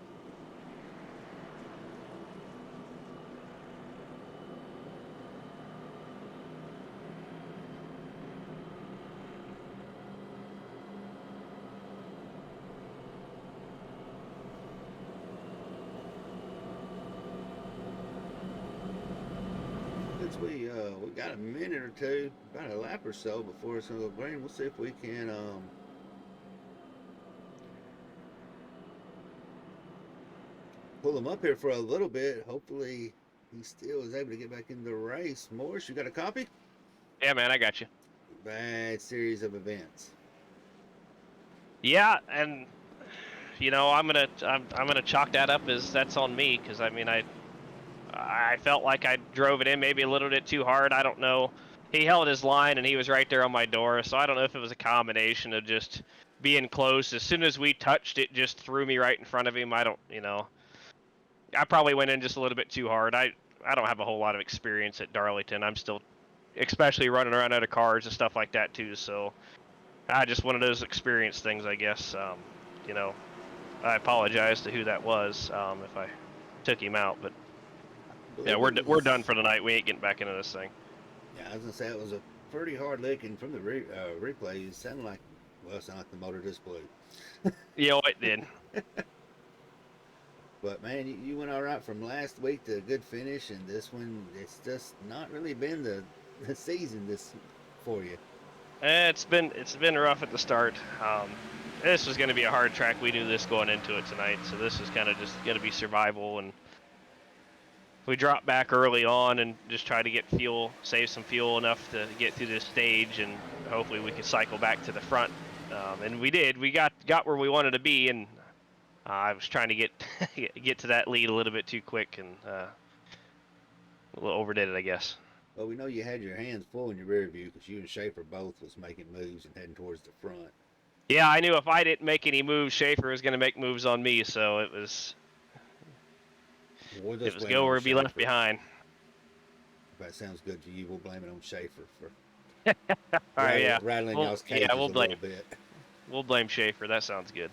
Since we got a minute or two, about a lap or so before it's gonna go green, we'll see if we can pull him up here for a little bit. Hopefully he still is able to get back in the race. Morris, you got a copy? Yeah, man, I got you. Bad series of events. Yeah, and you know, I'm gonna chalk that up as that's on me, because I mean, I felt like I drove it in maybe a little bit too hard. I don't know. He held his line and he was right there on my door, so I don't know if it was a combination of just being close. As soon as we touched, it just threw me right in front of him. I don't, you know, I probably went in just a little bit too hard. I don't have a whole lot of experience at Darlington. I'm still, especially running around out of cars and stuff like that too. So I just one of those experience things, I guess. You know, I apologize to who that was if I took him out, but yeah, we're done for the night. We ain't getting back into this thing. Yeah, I was gonna say it was a pretty hard licking from the replay. It sounded like, well, it sounded like the motor display. Yeah, it did. But man, you went all right from last week to a good finish, and this one, it's just not really been the season this for you. It's been rough at the start. This was going to be a hard track. We knew this going into it tonight, so this was kind of just going to be survival. And we dropped back early on and just tried to get fuel, save some fuel enough to get through this stage, and hopefully we could cycle back to the front. And we did. We got where we wanted to be, and I was trying to get to that lead a little bit too quick and a little overdid it, I guess. Well, we know you had your hands full in your rear view because you and Schaefer both was making moves and heading towards the front. Yeah, I knew if I didn't make any moves, Schaefer was going to make moves on me, so it was go or be left behind. If that sounds good to you, we'll blame it on Schaefer for All right, yeah. rattling y'all's cages a little bit. We'll blame Schaefer. That sounds good.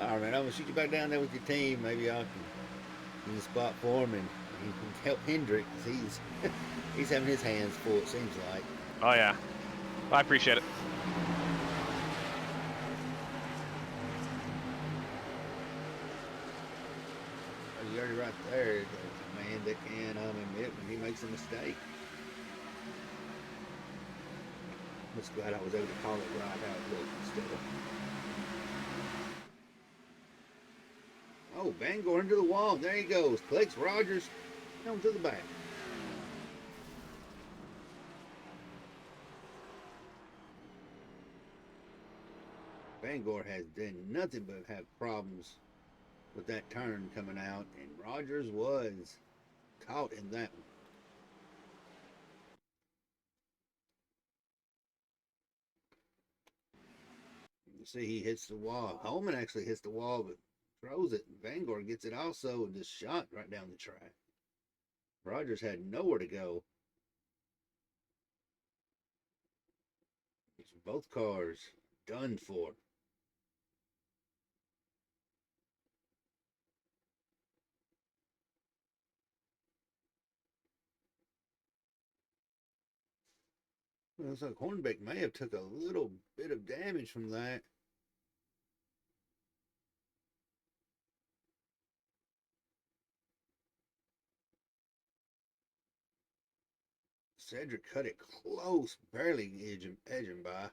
All right, man. I'm gonna shoot you back down there with your team. Maybe I can use a spot for him and you can help Hendrick because he's having his hands full. It seems like. Oh yeah, I appreciate it. You're already right there. There's a man that can admit when he makes a mistake. I'm just glad I was able to call it right how it looked instead of. Oh, Bangor into the wall. There he goes. Clicks Rogers down to the back. Bangor has done nothing but have problems with that turn coming out, and Rogers was caught in that one. You see he hits the wall. Holman actually hits the wall, but throws it. Bangor gets it also and just shot right down the track. Rogers had nowhere to go. Both cars done for. Well, looks like Hornbeck may have took a little bit of damage from that. Cedric cut it close, barely edging by.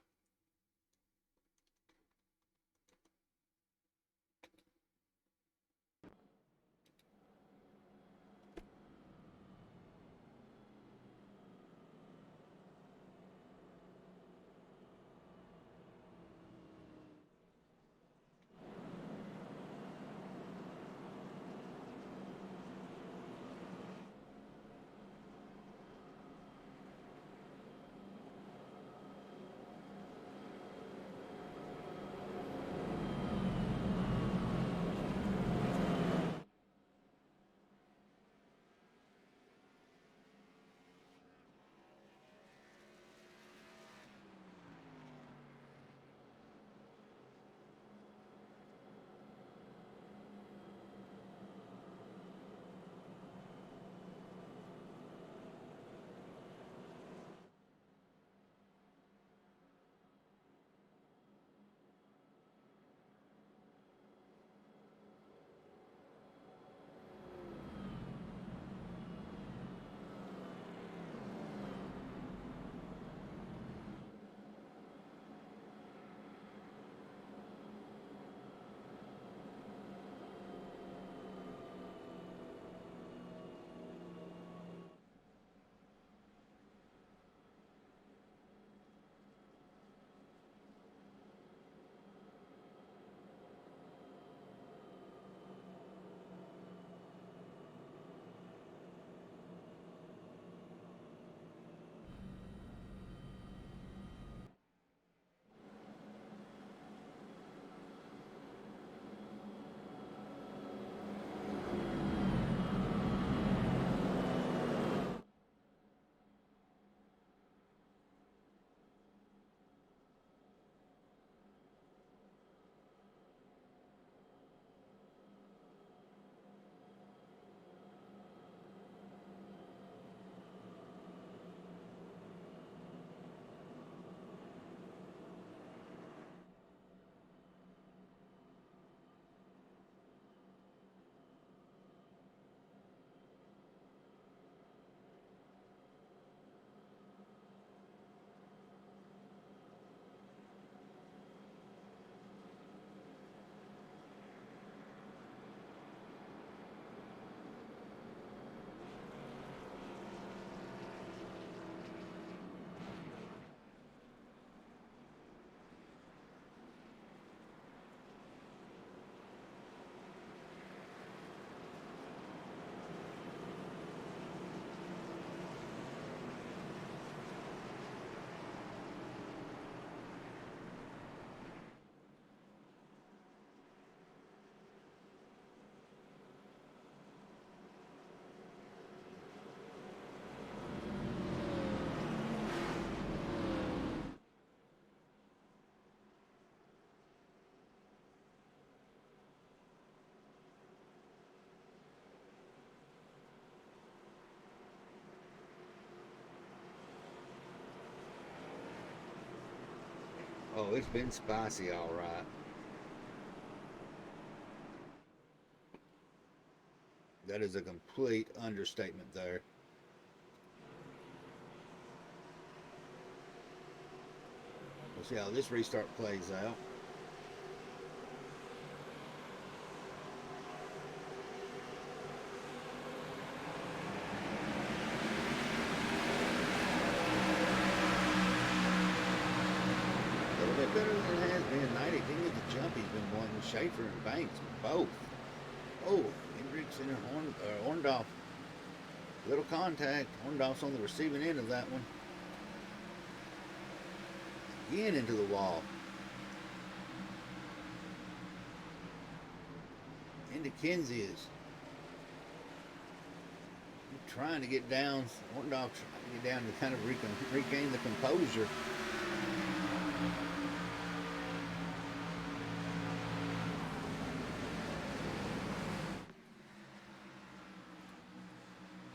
Oh, it's been spicy, all right. That is a complete understatement there. We'll see how this restart plays out. A little bit better than it has been tonight. He didn't get the jump he's been wanting. Schaefer and Banks both. Oh, Hendricks and Orndorff. Little contact. Orndorff's on the receiving end of that one. Again into the wall. Into Kinsey's. Trying to get down. Orndorff trying to get down to kind of regain the composure.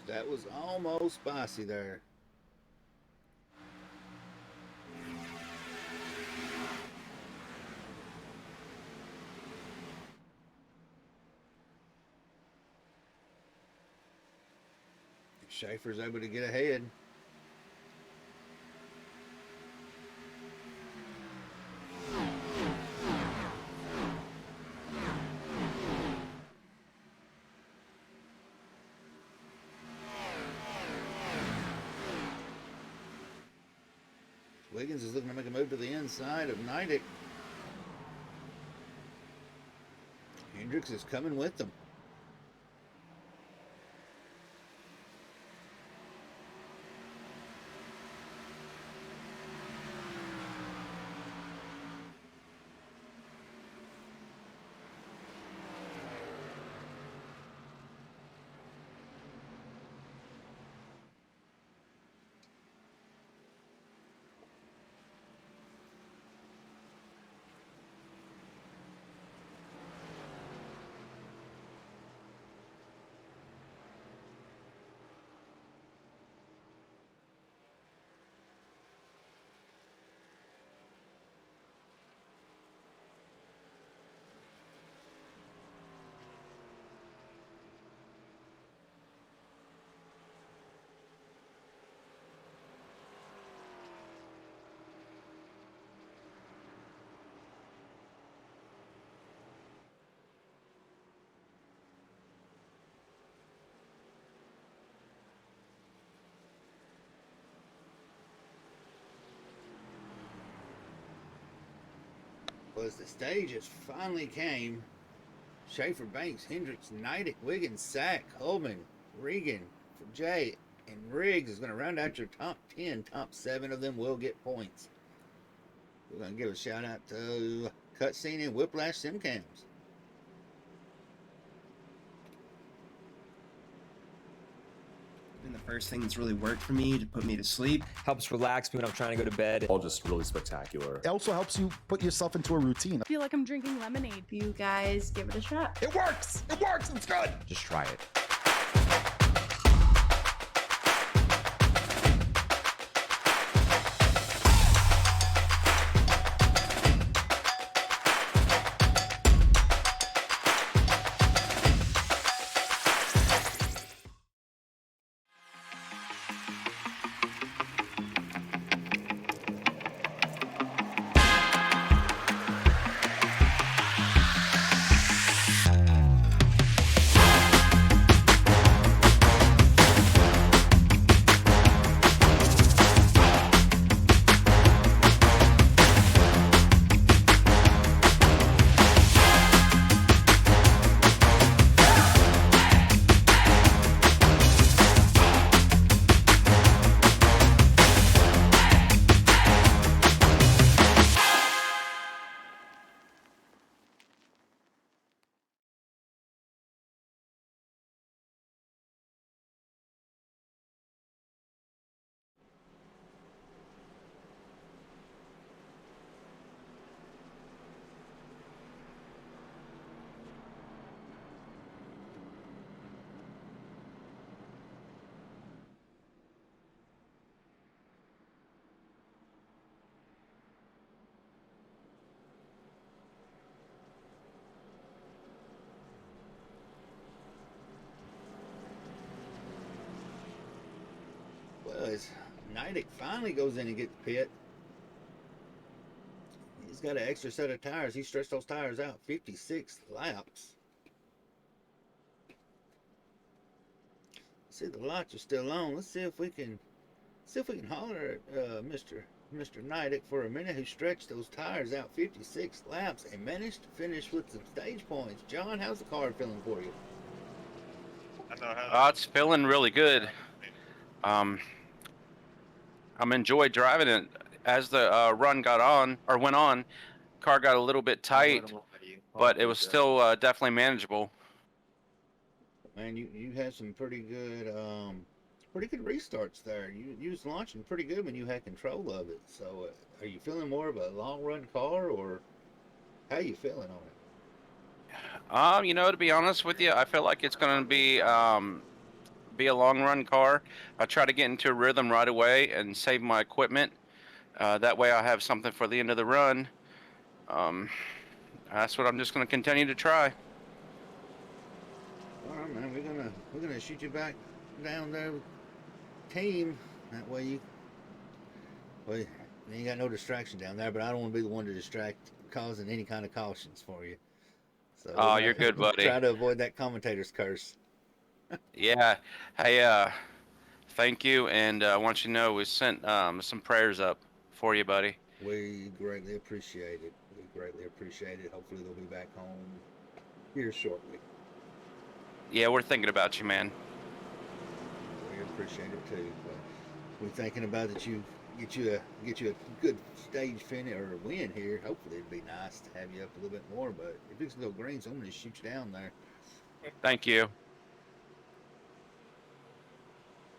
That was almost spicy there. Schaefer's able to get ahead. Wiggins is looking to make a move to the inside of Neidick. Hendricks is coming with them. Well, as the stages finally came, Schaefer, Banks, Hendricks, Neidick, Wiggins, Sack, Holman, Regan, Jay, and Riggs is going to round out your top 10. Top 7 of them will get points. We're going to give a shout out to Cutscene and Whiplash Simcams. Been the first thing that's really worked for me to put me to sleep. Helps relax me when I'm trying to go to bed. All just really spectacular. It also helps you put yourself into a routine. I feel like I'm drinking lemonade. You guys give it a shot. It works! It works! It's good! Just try it. as Nidick finally goes in and gets pit. He's got an extra set of tires. He stretched those tires out 56 laps. See, the lights are still on. Let's see if we can holler at Mr. Nidick for a minute, who stretched those tires out 56 laps and managed to finish with some stage points. John, how's the car feeling for you? It's feeling really good. I'm enjoyed driving it. As the run went on, car got a little bit tight, but it was still definitely manageable. Man, you had some pretty good restarts there. You was launching pretty good when you had control of it. So, are you feeling more of a long run car, or how you feeling on it? To be honest with you, I feel like it's going to be a long run car. I try to get into a rhythm right away and save my equipment. That way, I have something for the end of the run. That's what I'm just going to continue to try. All right, man. We're gonna shoot you back down there with team. That way you ain't got no distraction down there. But I don't want to be the one to distract, causing any kind of cautions for you. So You're good, buddy. Try to avoid that commentator's curse. Yeah. Hey, thank you, and I want you to know we sent some prayers up for you, buddy. We greatly appreciate it. Hopefully they'll be back home here shortly. Yeah, we're thinking about you, man. We appreciate it too. But we're thinking about that you get you a good stage finish or a win here. Hopefully it'd be nice to have you up a little bit more. But if it's no green, so I'm gonna shoot you down there. Thank you.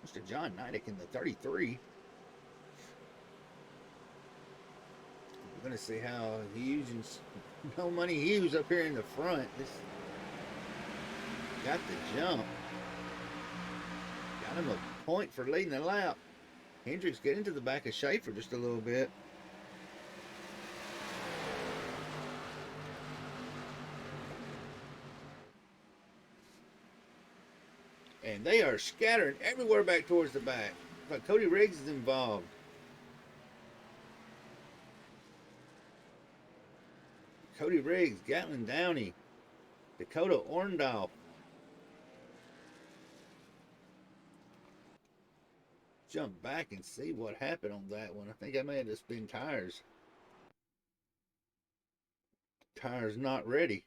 Mr. John Nidick in the 33. We're gonna see how Hughes and No Money Hughes up here in the front. This got the jump. Got him a point for leading the lap. Hendricks get into the back of Schaefer just a little bit. And they are scattering everywhere back towards the back. But Cody Riggs is involved. Cody Riggs, Gatlin Downey, Dakota Orndorff. Jump back and see what happened on that one. I think I may have to spin tires. Tires not ready.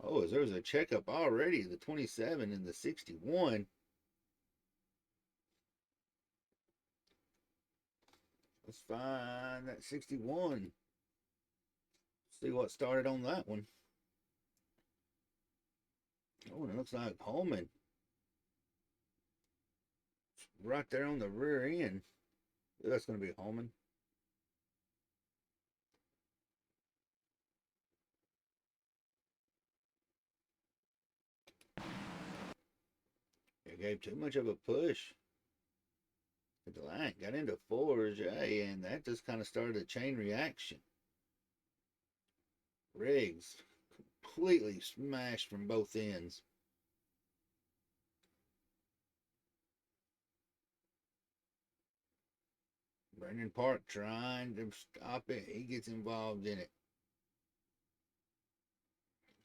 Oh, there's a checkup already. The 27 and the 61. Let's find that 61. See what started on that one. Oh, it looks like Holman. Right there on the rear end. That's going to be Holman. It gave too much of a push. The line got into 4J, and that just kind of started a chain reaction. Riggs completely smashed from both ends. Brendan Park trying to stop it. He gets involved in it.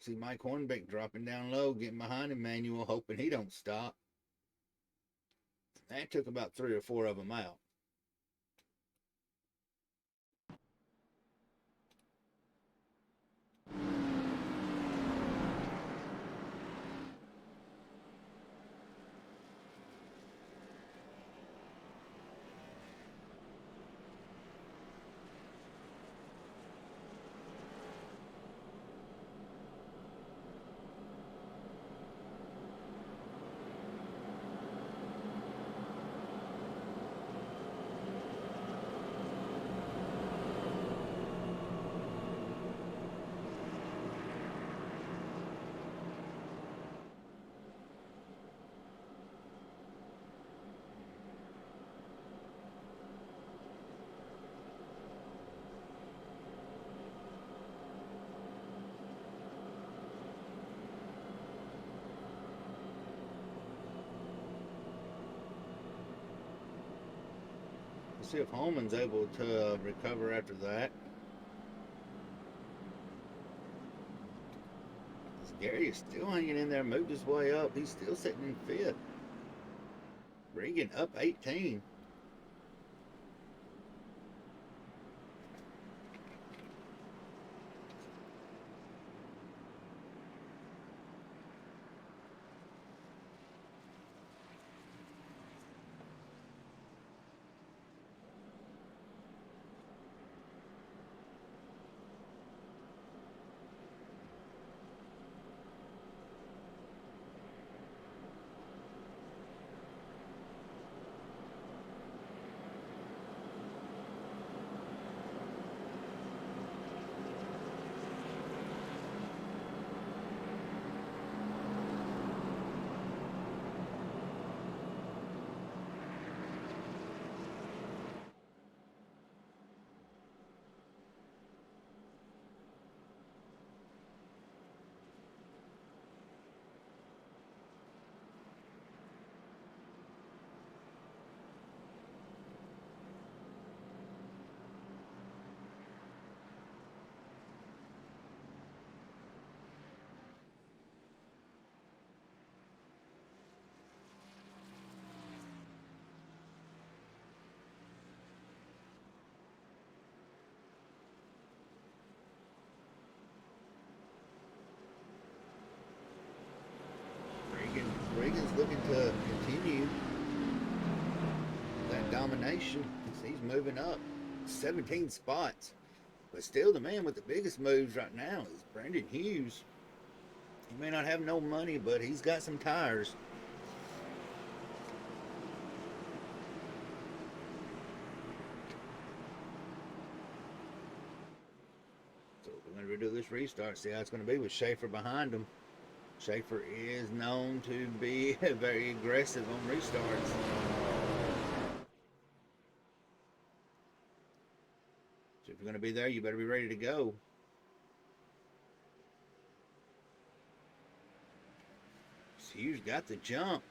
See Mike Hornbeck dropping down low, getting behind Emmanuel, hoping he don't stop. That took about 3 or 4 of them out. See if Holman's able to recover after that. Gary is still hanging in there, moved his way up. He's still sitting in fifth. Regan up 18. Regan's looking to continue that domination. He's moving up 17 spots. But still, the man with the biggest moves right now is Brandon Hughes. He may not have no money, but he's got some tires. So we're going to redo this restart, see how it's going to be with Schaefer behind him. Schaefer is known to be very aggressive on restarts. So if you're going to be there, you better be ready to go. Hughes got the jump.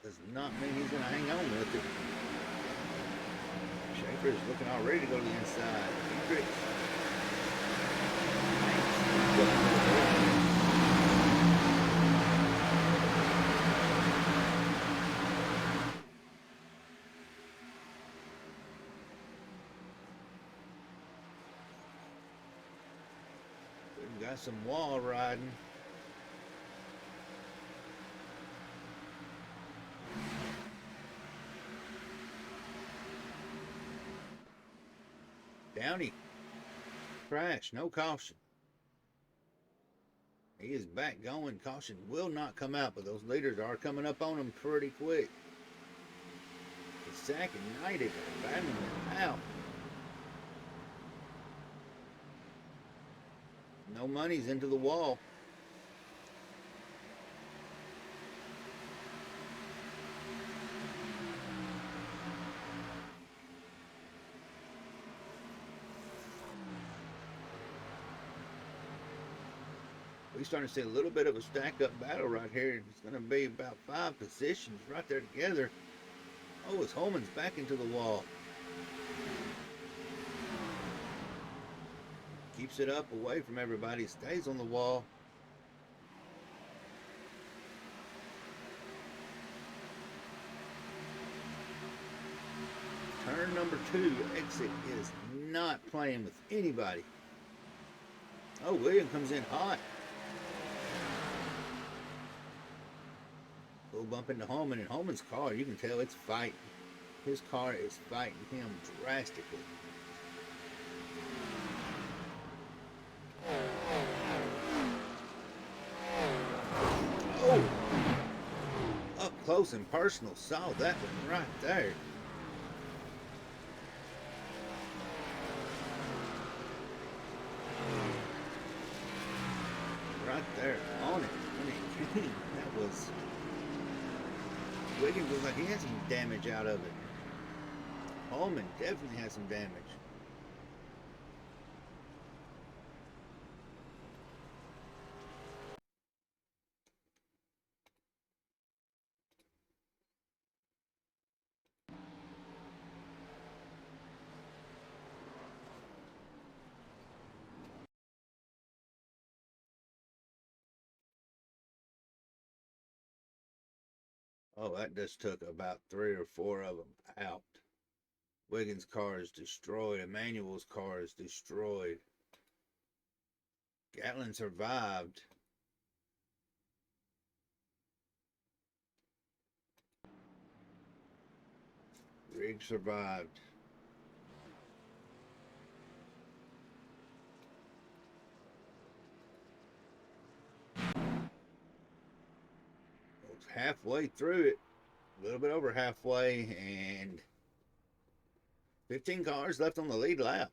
Does not mean he's going to hang on with it. Schaefer is looking already to go to the inside. Hendricks. We've got some wall riding. Downey, crash, no caution. He is back going. Caution will not come out, but those leaders are coming up on him pretty quick. Zach and Knighted are battling it out. No money's into the wall. We're starting to see a little bit of a stack-up battle right here. It's going to be about 5 positions right there together. Oh, as Holman's back into the wall. Keeps it up away from everybody. Stays on the wall. Turn number 2 exit is not playing with anybody. Oh, William comes in hot. Little bump into Holman, and Holman's car, you can tell it's fighting. His car is fighting him drastically. Oh! Up close and personal, saw that one right there. Right there on it. I mean, that was... Wiggins looks like he had some damage out of it. Holman definitely has some damage. Oh, that just took about 3 or 4 of them out. Wiggins' car is destroyed. Emmanuel's car is destroyed. Gatlin survived. Riggs survived. Halfway through it, a little bit over halfway, and 15 cars left on the lead lap.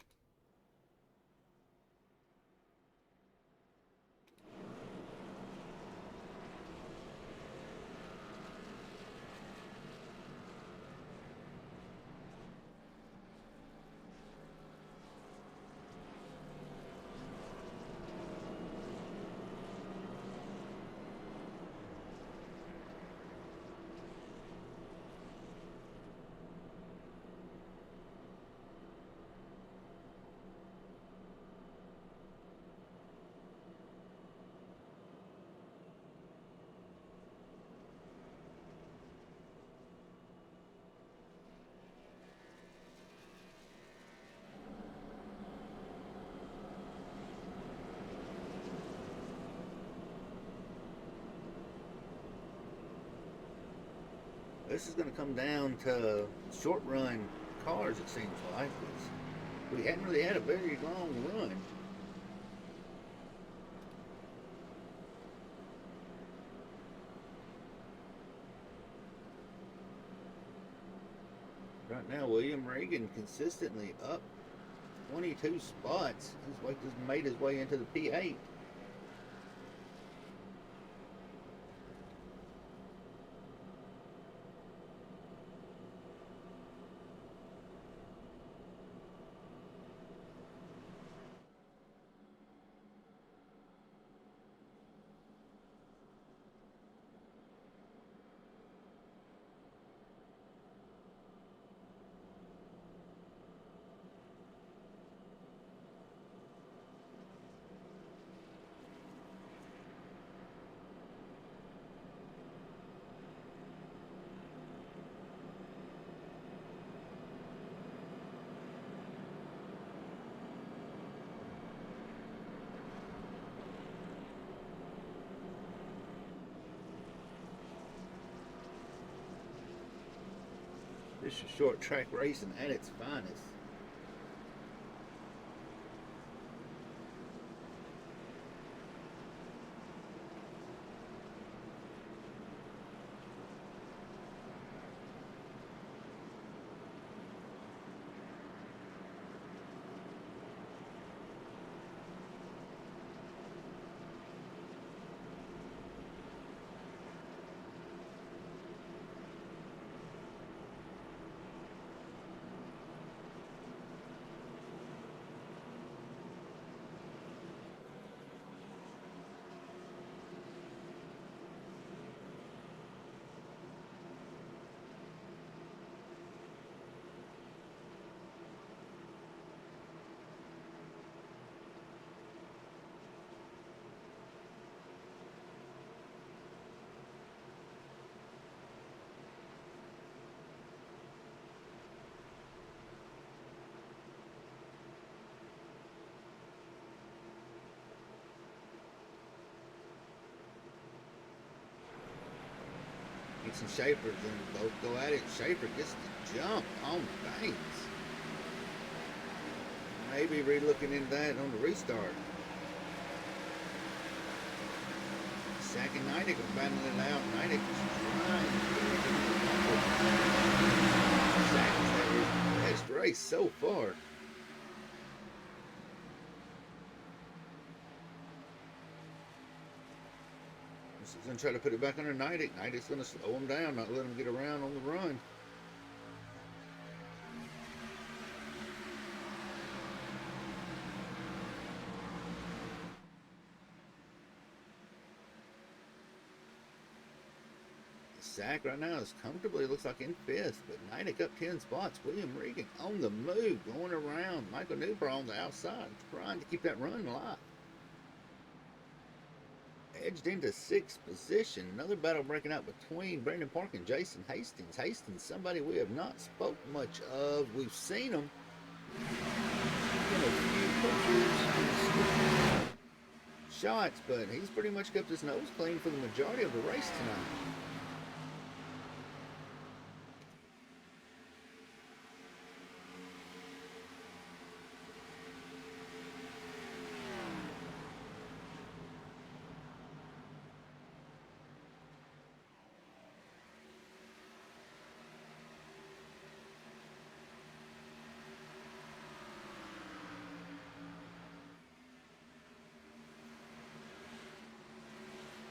This is going to come down to short run cars, it seems like. We hadn't really had a very long run. Right now, William Regan consistently up 22 spots. He's just made his way into the P8. This is short track racing at its finest. Some Schaefer's and both go at it. Schaefer gets the jump on Banks. Maybe re-looking into that on the restart. Sack and Neidig are battling it out. Neidig is trying to Sack has had his best race so far. He's going to try to put it back under Neidig. Neidig's going to slow him down, not let him get around on the run. Sack right now is comfortably, looks like in fifth, but Neidig up 10 spots. William Regan on the move, going around. Michael Newbrough on the outside, trying to keep that run alive. edged into 6th position. Another battle breaking out between Brandon Park and Jason Hastings. Hastings, somebody we have not spoke much of. We've seen him in a few pictures, shots, but he's pretty much kept his nose clean for the majority of the race tonight.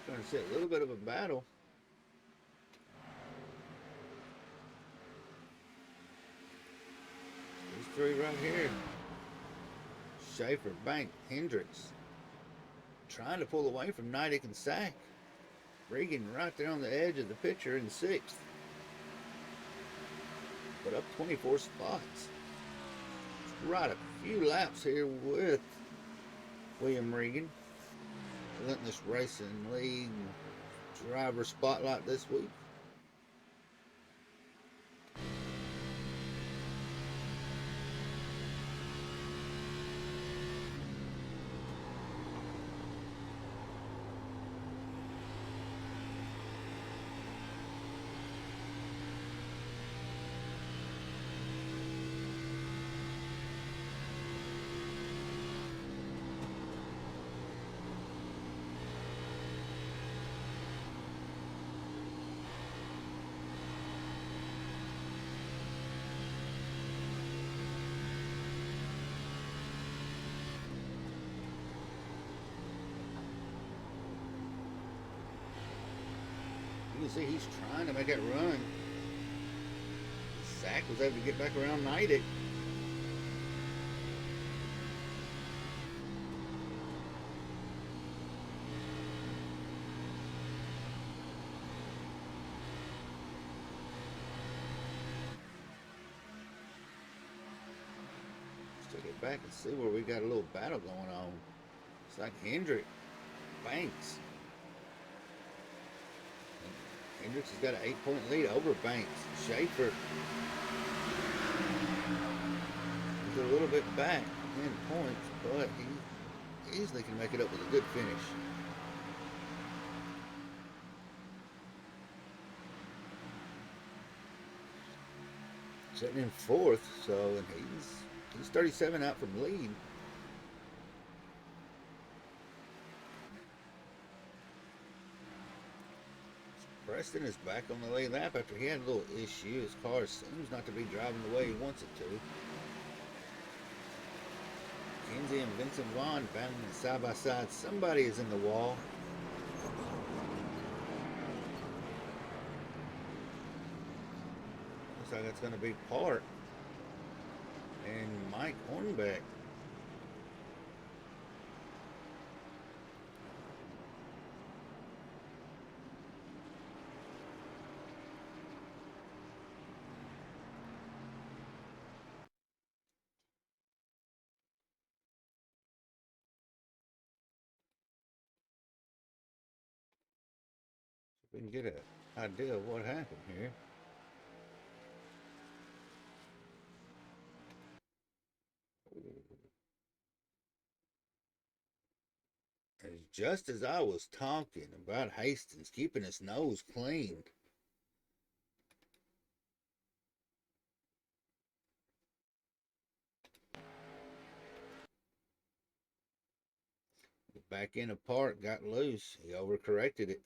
Trying to see a little bit of a battle. These three right here. Schaefer, Bank, Hendricks. Trying to pull away from Neidick and Sack. Regan right there on the edge of the picture in 6th. But up 24 spots. Right a few laps here with William Regan. Relentless Racing League driver spotlight this week. You can see he's trying to make that run. Zach was able to get back around Neidick. Let's take it back and see where we got a little battle going on. It's like Hendrick, Banks. Hendricks has got an 8-point lead over Banks. Schaefer is a little bit back in points, but he easily can make it up with a good finish. Sitting in 4th, so and he's 37 out from lead. Preston is back on the lead lap after he had a little issue. His car seems not to be driving the way he wants it to. Kenzie and Vincent Vaughn battling side by side. Somebody is in the wall. Looks like it's going to be Park and Mike Hornbeck. We can get an idea of what happened here. Just as I was talking about Hastings keeping his nose clean, the back end of Park got loose. He overcorrected it.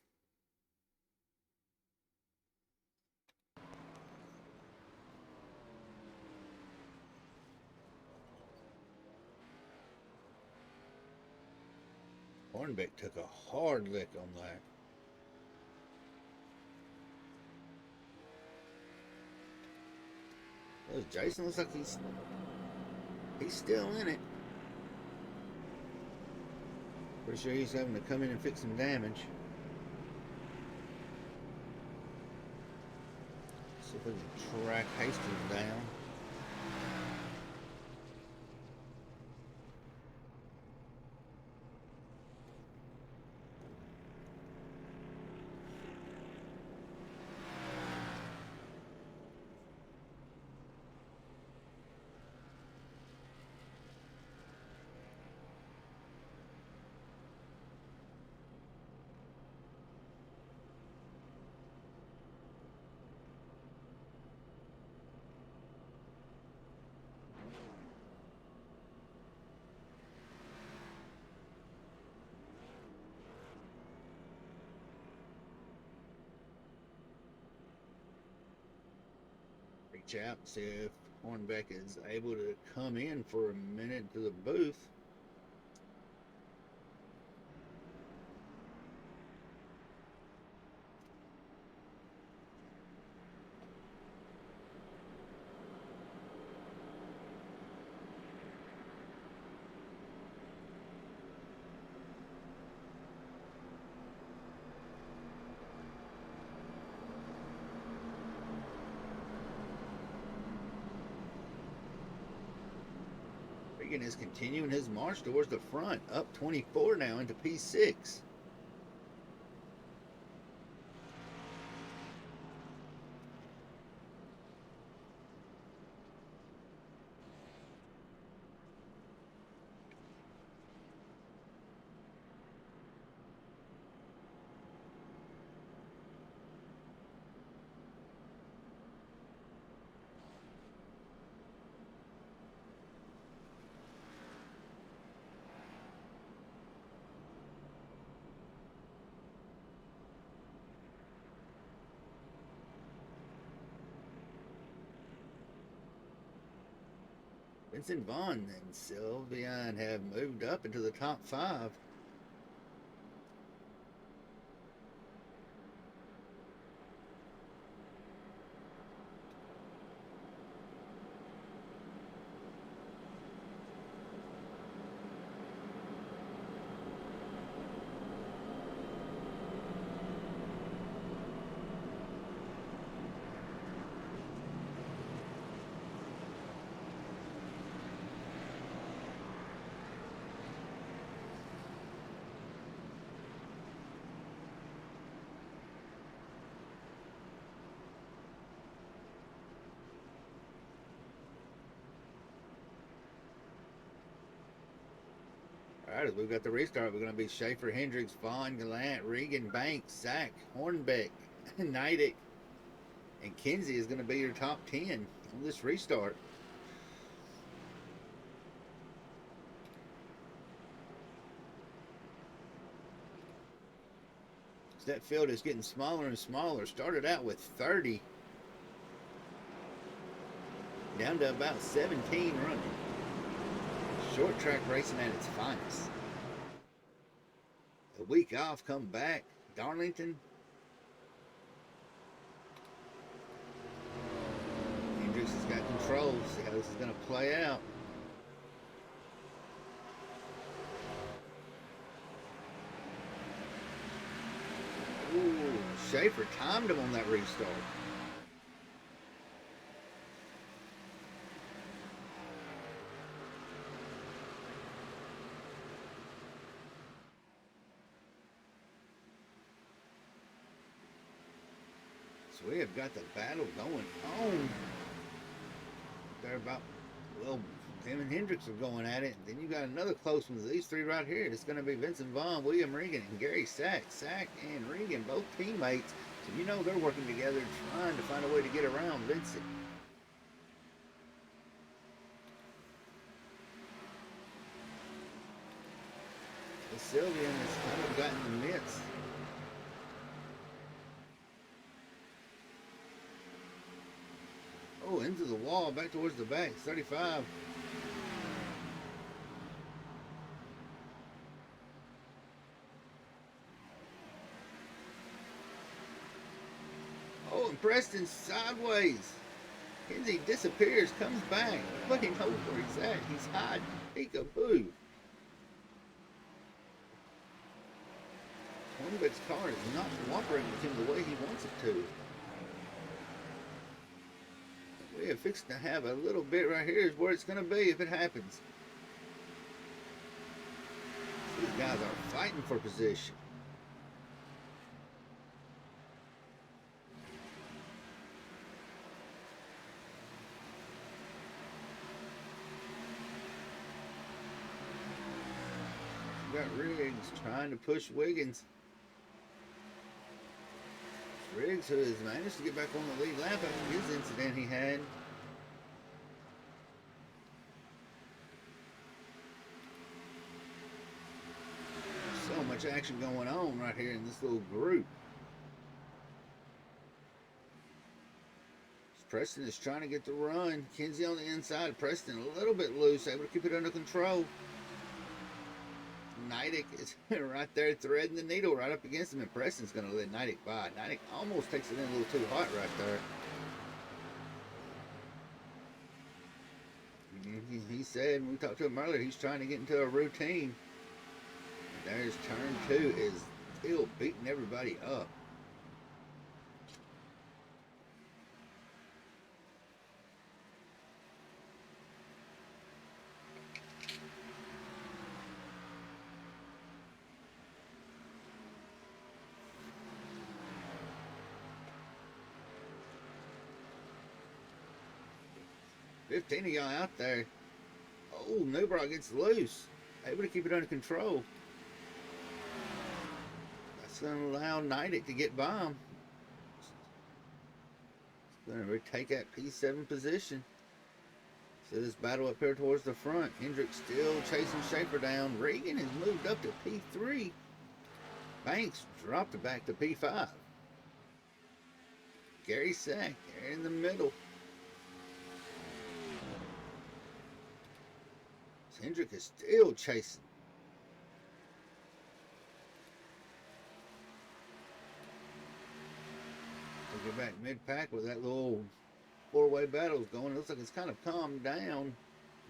Hornbeck took a hard lick on that. Well, Jason looks like he's still in it. Pretty sure he's having to come in and fix some damage. See if we can track Hastings down. reach out and see if Hornbeck is able to come in for a minute to the booth. Regan is continuing his march towards the front, up 24 now into P6. Vincent Vaughn and Sylvian have moved up into the top 5. All right, as we've got the restart, we're going to be Schaefer, Hendricks, Vaughn, Gallant, Regan, Banks, Zach, Hornbeck, Neidick, and Kinsey is going to be your top 10 on this restart. So that field is getting smaller and smaller. Started out with 30, down to about 17 running. Short track racing at its finest. A week off, come back. Darlington. Hendricks has got control. See how this is going to play out. Ooh, Schaefer timed him on that restart. So we have got the battle going on. They're about, well, Tim and Hendricks are going at it. Then you got another close one. These three right here. It's going to be Vincent Vaughn, William Regan, and Gary Sack. Sack and Regan, both teammates. So you know they're working together trying to find a way to get around Vincent. The Sylvian has kind of gotten the midst. Oh, into the wall, back towards the back, 35. Oh, and Preston sideways. Kinsey disappears, comes back. Look him know where he's at. He's hiding. Peekaboo. Hornbeck's car is not cooperating with him the way he wants it to. We are fixing to have a little bit right here is where it's going to be if it happens. These guys are fighting for position. We got Riggs trying to push Wiggins. Riggs, who has managed to get back on the lead lap after his incident he had. So much action going on right here in this little group. Preston is trying to get the run. Kinsey on the inside. Preston a little bit loose, able to keep it under control. Neidick is right there threading the needle right up against him, and Preston's going to let Neidick by. Neidick almost takes it in a little too hot right there. He said, when we talked to him earlier, he's trying to get into a routine. And there's turn 2 is still beating everybody up. Fifteen of y'all out there. Oh, Newbrock gets loose. Able to keep it under control. That's going to allow Neidick to get by him. Going to retake that P7 position. So this battle up here towards the front. Hendricks still chasing Schaefer down. Regan has moved up to P3. Banks dropped it back to P5. Gary Sack there in the middle. Hendrick is still chasing. We'll get back mid-pack with that little four-way battles going. It looks like it's kind of calmed down.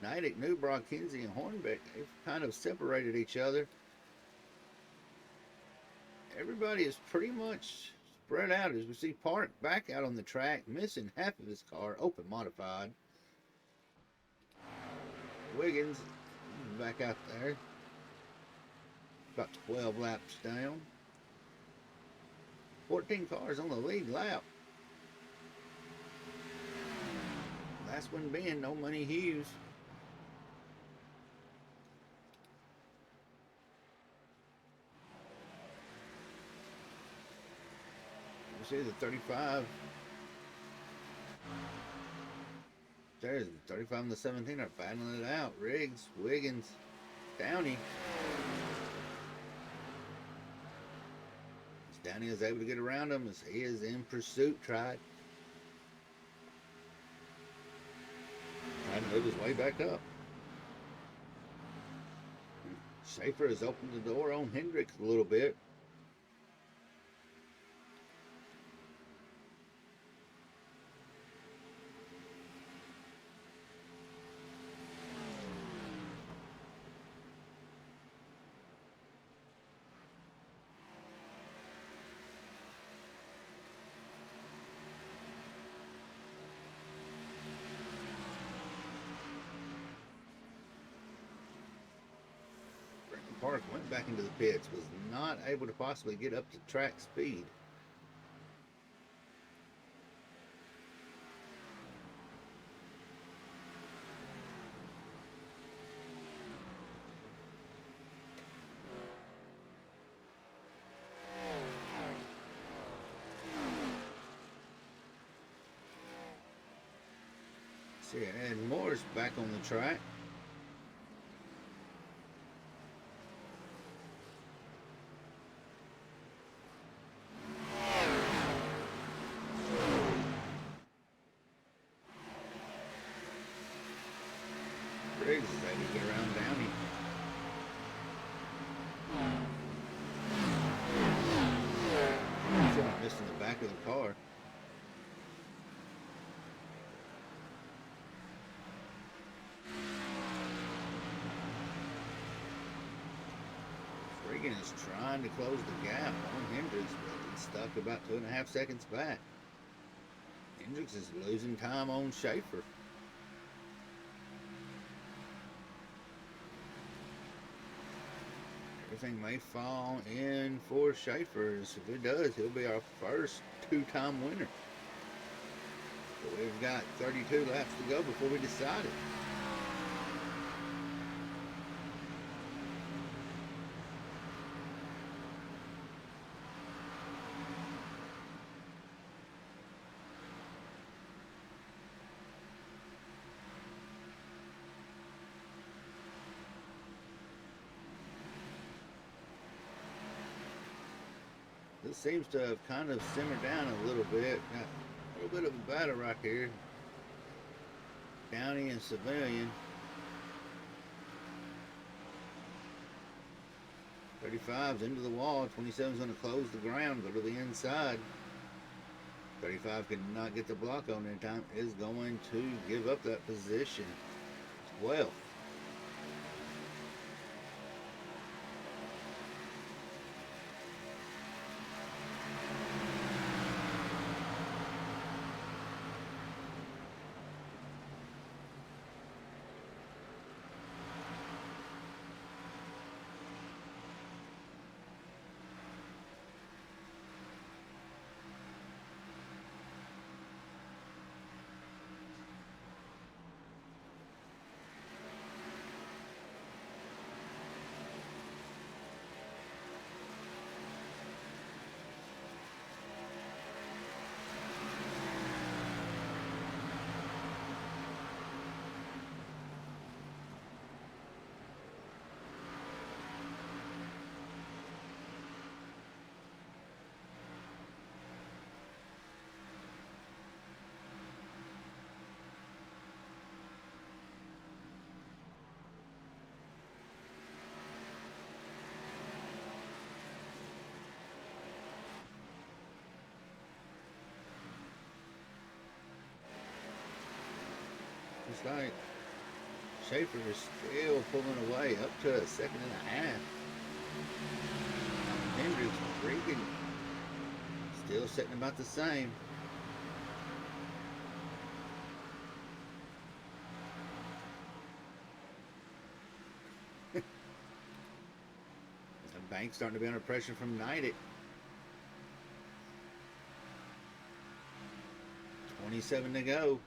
Neidick, Newbrock, Kinsey, and Hornbeck, they've kind of separated each other. Everybody is pretty much spread out as we see Park back out on the track, missing half of his car, open modified. Wiggins back out there. About 12 laps down. 14 cars on the lead lap. Last one being No Money Hughes. You see the 35. There's the 35 and the 17 are battling it out. Riggs, Wiggins, Downey. Downey is able to get around him as he is in pursuit. Trying to move his way back up. Schaefer has opened the door on Hendricks a little bit. Park went back into the pits, was not able to possibly get up to track speed. See, and Moore's back on the track. Riggs is able to get around Downey. He's missed in the back of the car. Regan is trying to close the gap on Hendricks, but he's stuck about 2.5 seconds back. Hendricks is losing time on Schaefer. Everything may fall in for Schaefer. If it does, he'll be our first two-time winner. But we've got 32 laps to go before we decide it. This seems to have kind of simmered down a little bit. Got A little bit of a battle right here. County and civilian. 35's into the wall. 27's going to close the ground, go to the inside. 35 cannot get the block on in time. Is going to give up that position as well. Looks like Schaefer is still pulling away up to a second and a half. Hendricks, Regan still sitting about the same. The bank's starting to be under pressure from Knighted. 27 to go.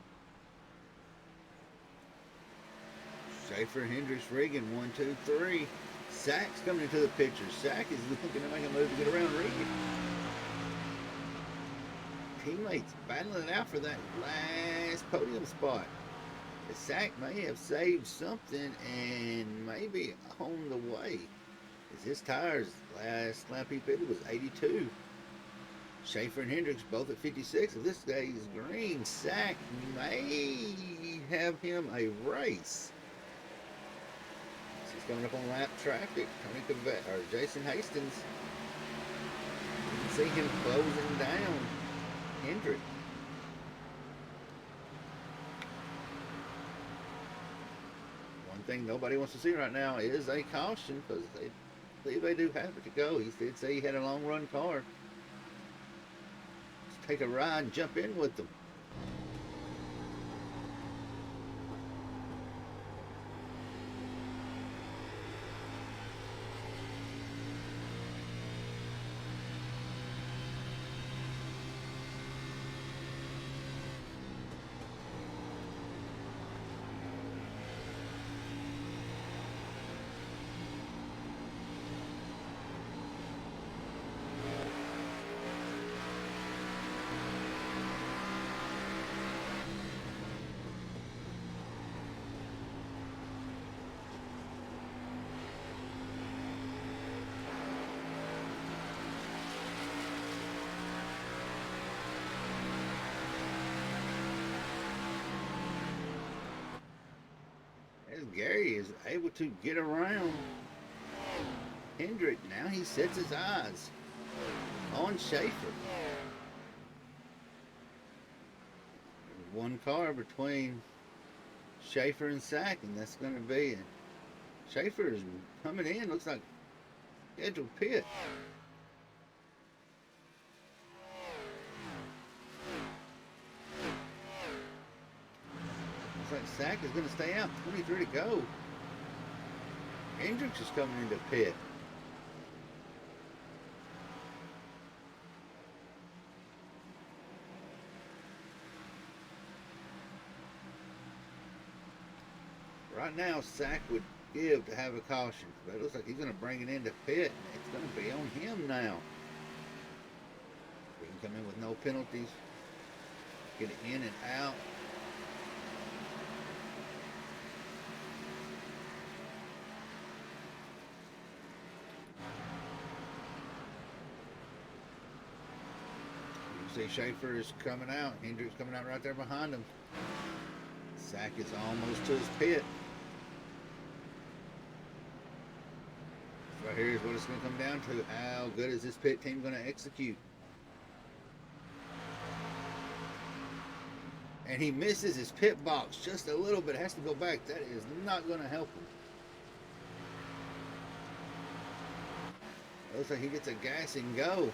Schaefer, Hendricks, Regan, 1, 2, 3. Sack's coming into the picture. Sack is looking to make a move to get around Regan. Teammates battling it out for that last podium spot. The Sack may have saved something and maybe on the way. As his tires, last lap he pitted was 82. Schaefer and Hendricks both at 56. If this stays green, Sack may have him a race. He's coming up on lap traffic. Tony Cavett, or Jason Hastings. You can see him closing down Hendrick. One thing nobody wants to see right now is a caution, because they believe they do have it to go. He did say he had a long run car. Let's take a ride and jump in with them. As Gary is able to get around Hendrick, now he sets his eyes on Schaefer. There's one car between Schaefer and Sack, and that's going to be it. Schaefer is coming in, looks like scheduled pit. Looks like Sack is going to stay out. 23 to go. Hendricks is coming into pit. Right now, Sack would give to have a caution, but it looks like he's going to bring it into pit. It's going to be on him now. We can come in with no penalties. Get it in and out. See Schaefer is coming out. Hendrick's coming out right there behind him. Zach is almost to his pit. Right here is what it's going to come down to. How good is this pit team going to execute? And he misses his pit box just a little bit. Has to go back. That is not going to help him. Looks like he gets a gas and go.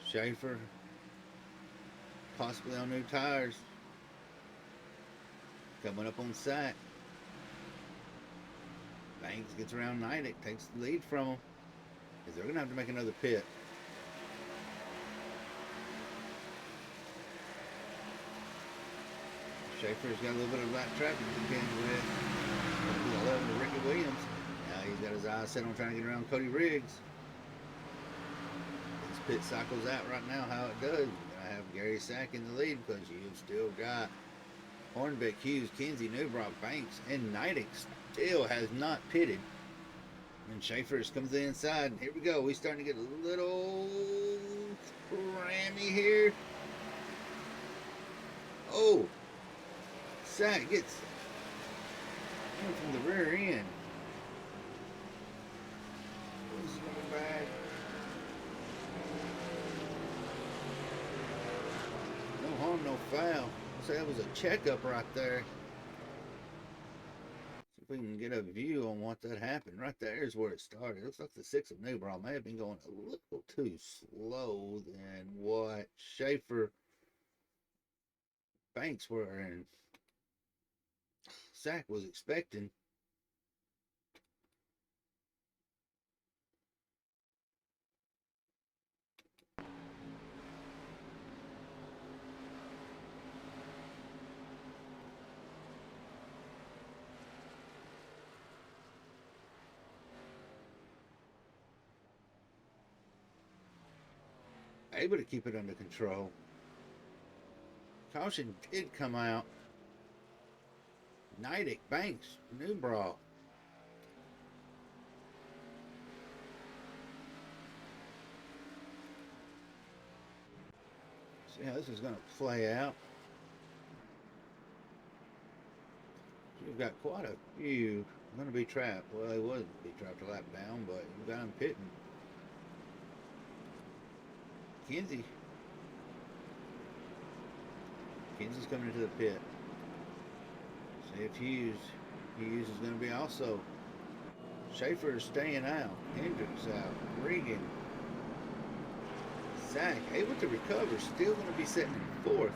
Schaefer possibly on new tires. Coming up on Sack. Banks gets around Neidick, takes the lead from him. Because they're going to have to make another pit. Schaefer's got a little bit of light traffic to contend with. 11 to Ricky Williams. Now he's got his eyes set on trying to get around Cody Riggs. This pit cycles out right now how it does. You're going to have Gary Sack in the lead because you've still got Hornbeck, Hughes, Kinsey, Newbrock, Banks, and Neidick still has not pitted. And Schaefer comes to the inside. And here we go. We're starting to get a little crammy here. Oh, Sack gets from the rear end. This is going bad. No harm, no foul. So that was a checkup right there. See if we can get a view on what that happened. Right there is where it started. It looks like the 6 of Newbrow may have been going a little too slow than what Schaefer, Banks were and Sack was expecting. Able to keep it under control. Caution did come out. Neidick, Banks, Newbrough. See how this is going to play out. You've got quite a few going to be trapped. Well, they wouldn't be trapped a lap down, but you've got them pitting. Kinsey's coming into the pit. See if Hughes is going to be also. Schaefer is staying out. Hendricks out. Regan. Zach able to recover. Still going to be sitting in fourth.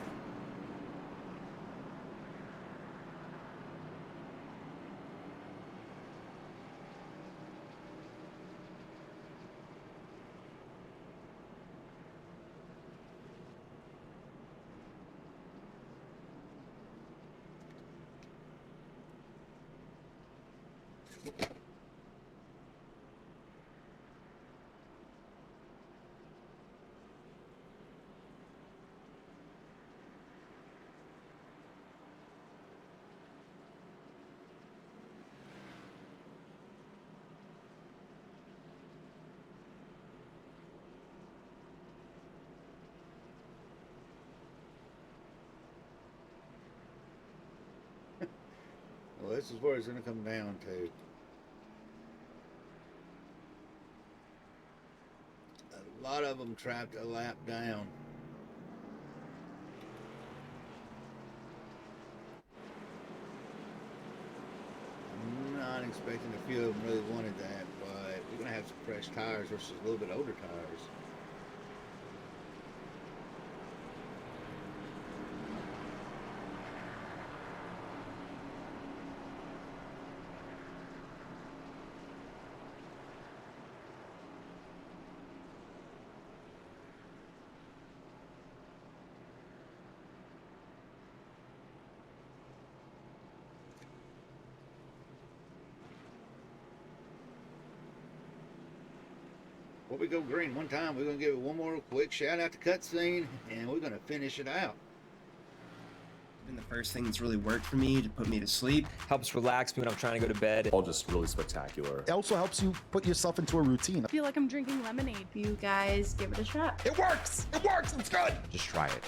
Well, this is where it's going to come down to. A lot of them trapped a lap down. I'm not expecting a few of them really wanted that, but we're going to have some fresh tires versus a little bit older tires. Before we go green one time, we're going to give it one more quick shout out to Cutscene, and we're going to finish it out. Been the first thing that's really worked for me to put me to sleep. Helps relax me when I'm trying to go to bed. All just really spectacular. It also helps you put yourself into a routine. I feel like I'm drinking lemonade. You guys give it a shot. It works! It works! It's good! Just try it.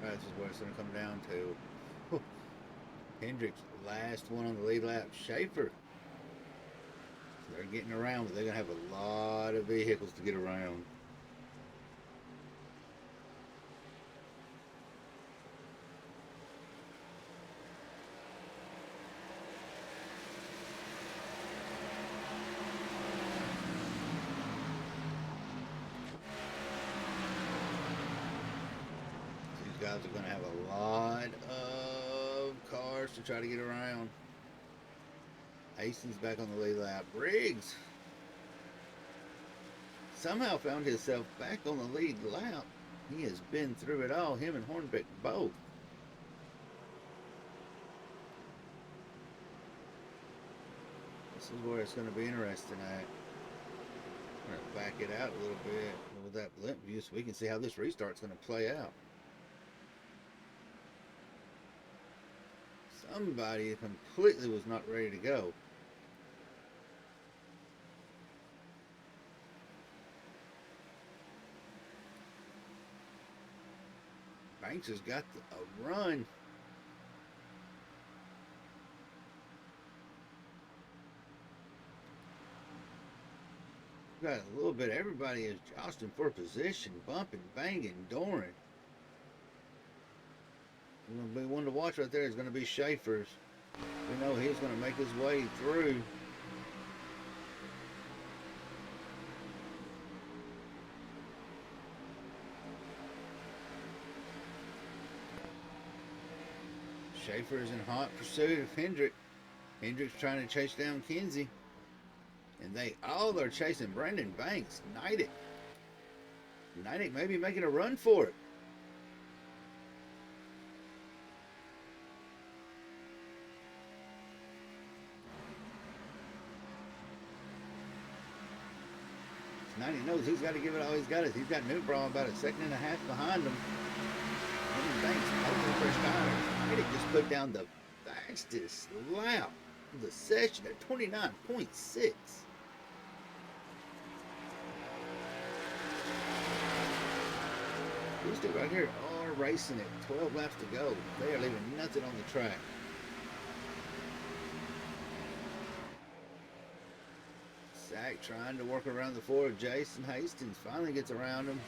This is what it's going to come down to. Hendrick's last one on the lead lap. Schaefer. They're getting around, but they're going to have a lot of vehicles to get around. Guys are going to have a lot of cars to try to get around. Hastings back on the lead lap. Briggs somehow found himself back on the lead lap. He has been through it all, him and Hornbeck both. This is where it's going to be interesting at. I'm going to back it out a little bit with that blimp view so we can see how this restart's going to play out. Somebody completely was not ready to go. Banks has got a run. Got a little bit. Everybody is jostling for position, bumping, banging, dooring. Going to be one to watch right there is going to be Schaefer's. We know he's going to make his way through. Schaefer is in hot pursuit of Hendrick. Hendrick's trying to chase down Kinsey. And they all are chasing Brandon Banks. Nidek. Nidek may be making a run for it. Nidek knows he's got to give it all he's got. He's got Newbraw about a second and a half behind him. Brandon Banks holding the first tire. Nidek just put down the fastest lap of the session at 29.6. These two right here are racing it. 12 laps to go. They are leaving nothing on the track. Zach trying to work around the four of Jason Hastings. Finally gets around him.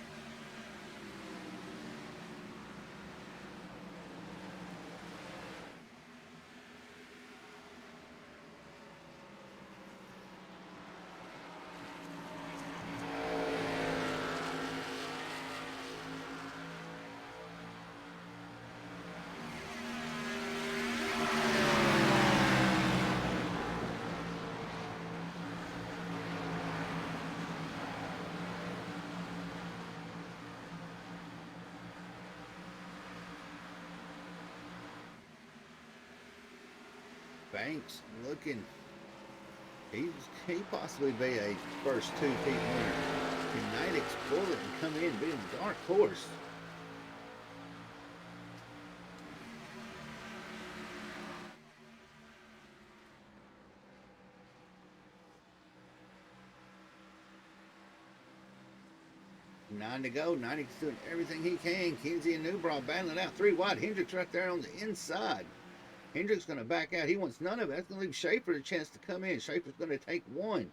Banks looking, he possibly be a first two peat winner. Can Nidek's pull it and come in being a dark horse? Nine to go. Nidek's doing everything he can. Kinsey and Newbraw battling out. 3 wide. Hendrick's right there on the inside. Hendrick's going to back out. He wants none of it. That's going to leave Schaefer a chance to come in. Schaefer's going to take 1.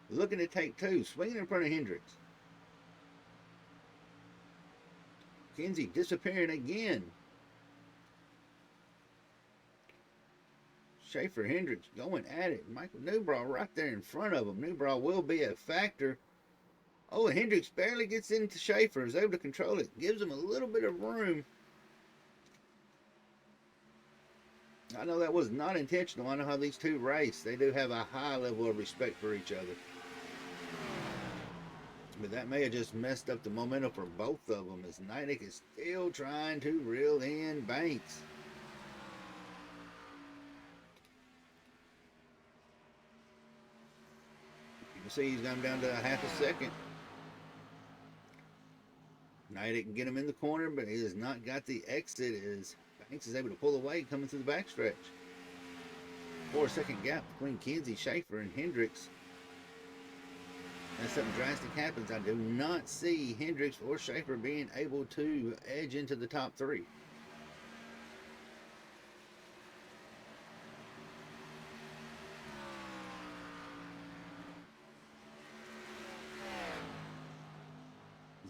Looking to take 2. Swinging in front of Hendricks. Kinsey disappearing again. Schaefer, Hendricks going at it. Michael Newbraw right there in front of him. Newbraw will be a factor. Oh, and Hendricks barely gets into Schaefer, is able to control it. Gives him a little bit of room. I know that was not intentional. I know how these two race. They do have a high level of respect for each other. But that may have just messed up the momentum for both of them, as Nidek is still trying to reel in Banks. You can see he's gone down to a half a second. Nidek can get him in the corner, but he has not got the exit as Banks is able to pull away coming through the backstretch. 4-second gap between Kinsey, Schaefer, and Hendricks. Unless something drastic happens, I do not see Hendricks or Schaefer being able to edge into the top three.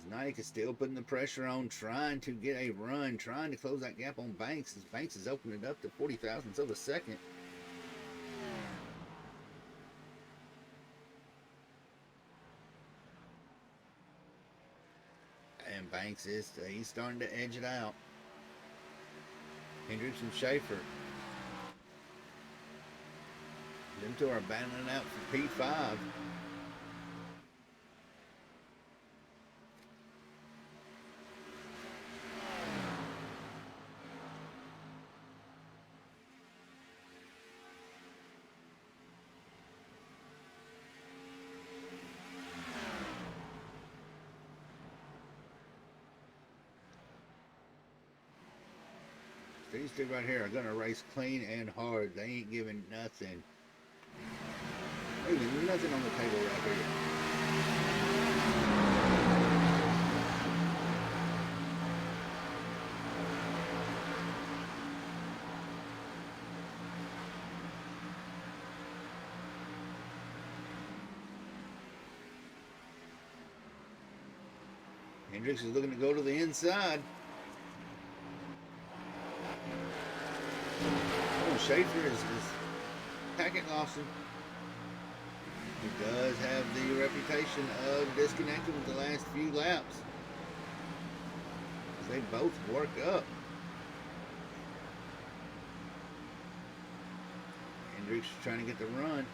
Nike is still putting the pressure on, trying to get a run, trying to close that gap on Banks, as Banks is opening it up to 40 thousandths of a second. And Banks he's starting to edge it out. Hendricks and Schaefer. Them two are battling out for P5. These two right here are going to race clean and hard. They ain't giving nothing. Leaving nothing on the table right here. Hendricks is looking to go to the inside. Schaefer is Packet Lawson, who does have the reputation of disconnecting with the last few laps. They both work up. Hendricks is trying to get the run.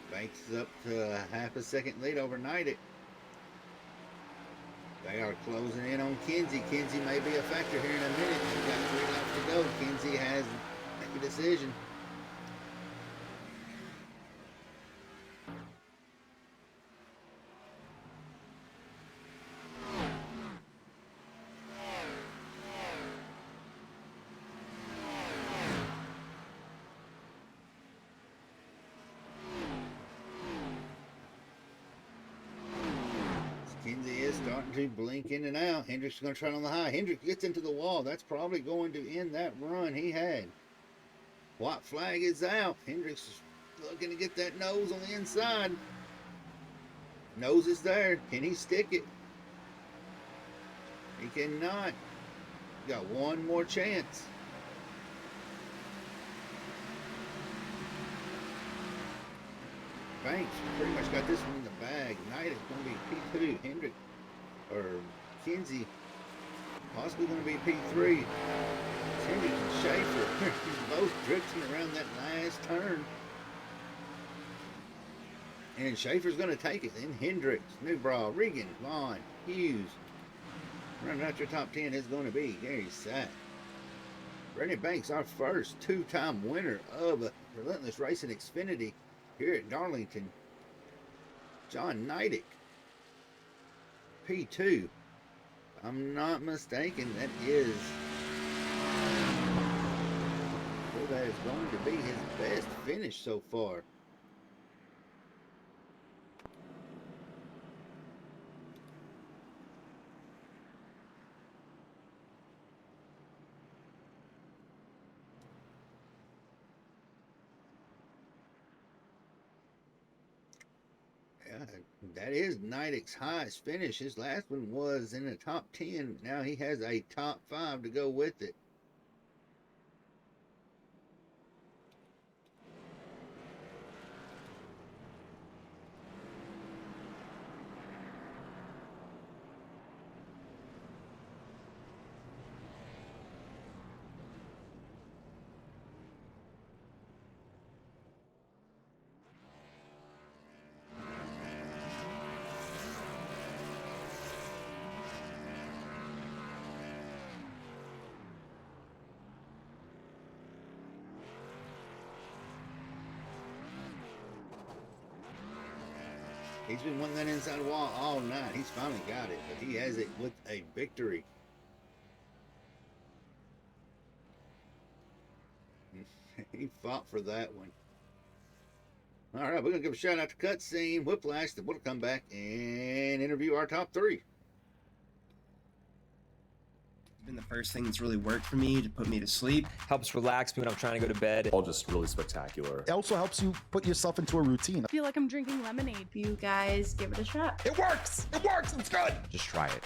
Banks is up to a half a second lead over Nidek. They are closing in on Kinsey. Kinsey may be a factor here in a minute. We've got 3 laps to go. Kinsey has to make a decision. Kinsey is starting to blink in and out. Hendricks is going to try it on the high. Hendricks gets into the wall. That's probably going to end that run he had. White flag is out. Hendricks is looking to get that nose on the inside. Nose is there. Can he stick it? He cannot. Got one more chance. Banks pretty much got this one in the bag. Knight is going to be P2. Hendrick or Kinsey possibly going to be P3. Hendrick and Schaefer both drifting around that last turn. And Schaefer's going to take it. Then Hendricks, Newbraw, Regan, Vaughn, Hughes. Running out your top 10 is going to be Gary Sack. Brandon Banks, our first 2-time winner of Relentless Racing Xfinity here at Darlington. John Nidek, P2. If I'm not mistaken, that is going to be his best finish so far. That is Nidek's highest finish. His last one was in the top 10. Now he has a top 5 to go with it. He's been wanting that inside wall all night. He's finally got it, but he has it with a victory. He fought for that one. All right, we're going to give a shout out to Cutscene, Whiplash, then we'll come back and interview our top three. It's been the first thing that's really worked for me to put me to sleep. Helps relax me when I'm trying to go to bed. All just really spectacular. It also helps you put yourself into a routine. I feel like I'm drinking lemonade. You guys give it a shot. It works! It works! It's good! Just try it.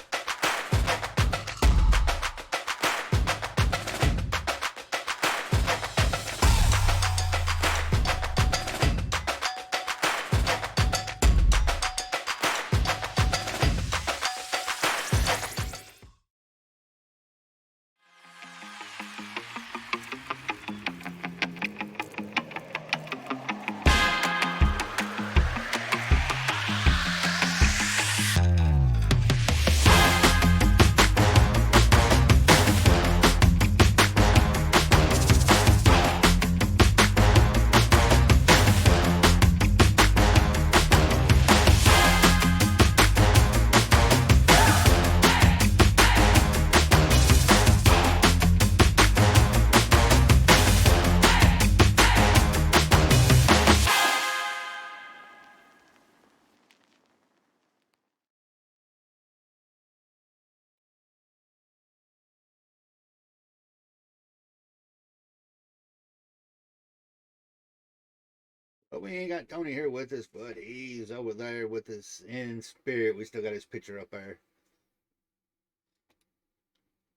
But we ain't got Tony here with us, but he's over there with us in spirit. We still got his picture up there.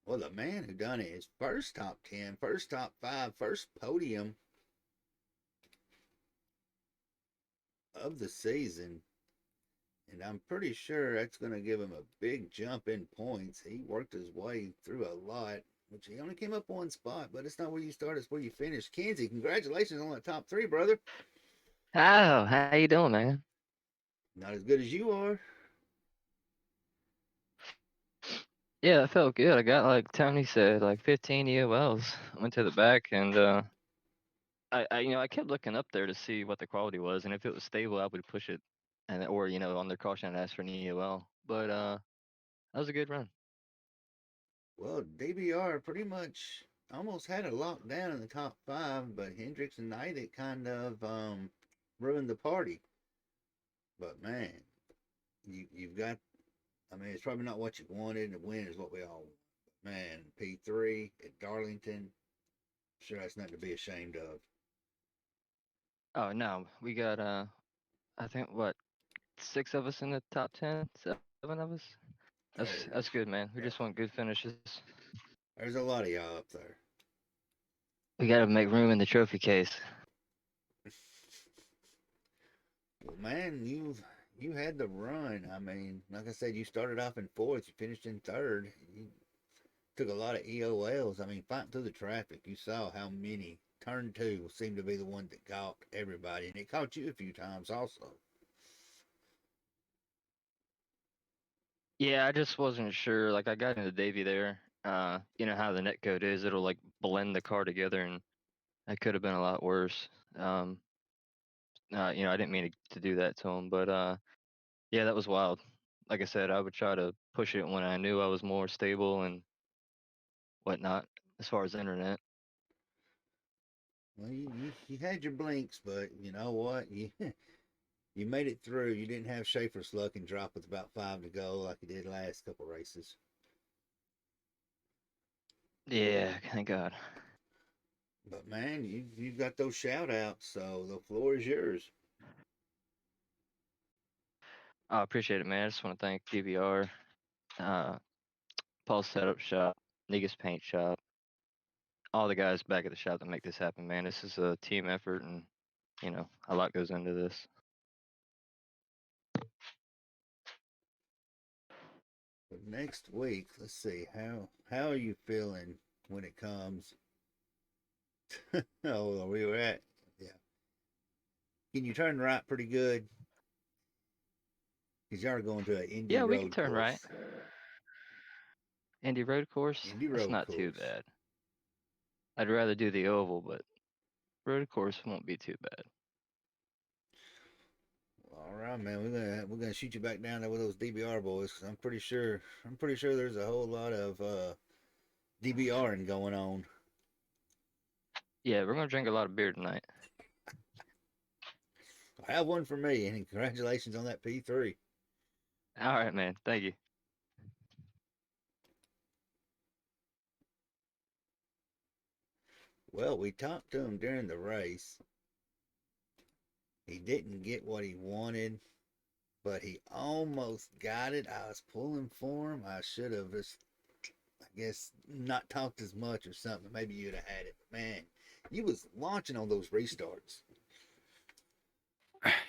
Well, the man who done it is first top 10, first top 5, first podium of the season. And I'm pretty sure that's going to give him a big jump in points. He worked his way through a lot, which he only came up one spot, but it's not where you start, it's where you finish. Kenzie, congratulations on that top 3, brother. Oh, how you doing, man? Not as good as you are. Yeah, that felt good. I got, like Tony said, like 15 EOLs. I went to the back and I kept looking up there to see what the quality was, and if it was stable, I would push it, and or on their caution I'd ask for an EOL. But that was a good run. Well, DBR pretty much almost had it locked down in the top 5, but Hendricks and Knight it kind of ruined the party. But man, you've got. I mean, it's probably not what you wanted. The win is what we all want. Man, P3 at Darlington. Sure, that's nothing to be ashamed of. Oh no, we got I think what 6 of us in the top 10, 7 of us. That's good, man. We just want good finishes. There's a lot of y'all up there. We got to make room in the trophy case. Well, man, you had the run. I mean, like I said, you started off in 4th, you finished in 3rd. You took a lot of EOLs. I mean, fighting through the traffic, you saw how many. Turn 2 seemed to be the one that caught everybody, and it caught you a few times also. Yeah, I just wasn't sure. Like I got into Davy there. You know how the net code is, it'll like blend the car together, and that could have been a lot worse. I didn't mean to do that to him, but yeah, that was wild. Like I said, I would try to push it when I knew I was more stable and whatnot as far as internet. Well, you had your blinks, but you know what? You made it through. You didn't have Schaefer's luck and drop with about 5 to go like you did last couple races. Yeah, thank God. But man, you've got those shout outs, so the floor is yours. I appreciate it, man. I just want to thank DVR, Paul's Setup Shop, Negus Paint Shop, all the guys back at the shop that make this happen, man. This is a team effort, and a lot goes into this. But next week, let's see how are you feeling when it comes. Oh, we were at Can you turn right pretty good? Because y'all are going to an Indy road we can turn course. right. Indy road course? Indy road That's not course. too bad. I'd rather do the oval, but road course won't be too bad. All right, man. We're gonna shoot you back down there with those DBR boys, because I'm pretty sure there's a whole lot of DBRing going on. Yeah, we're gonna drink a lot of beer tonight. Have one for me, and congratulations on that P3. All right, man. Thank you. Well, we talked to him during the race. He didn't get what he wanted, but he almost got it. I was pulling for him. I should have just, I guess, not talked as much or something. Maybe you'd have had it. But man, you was launching on those restarts.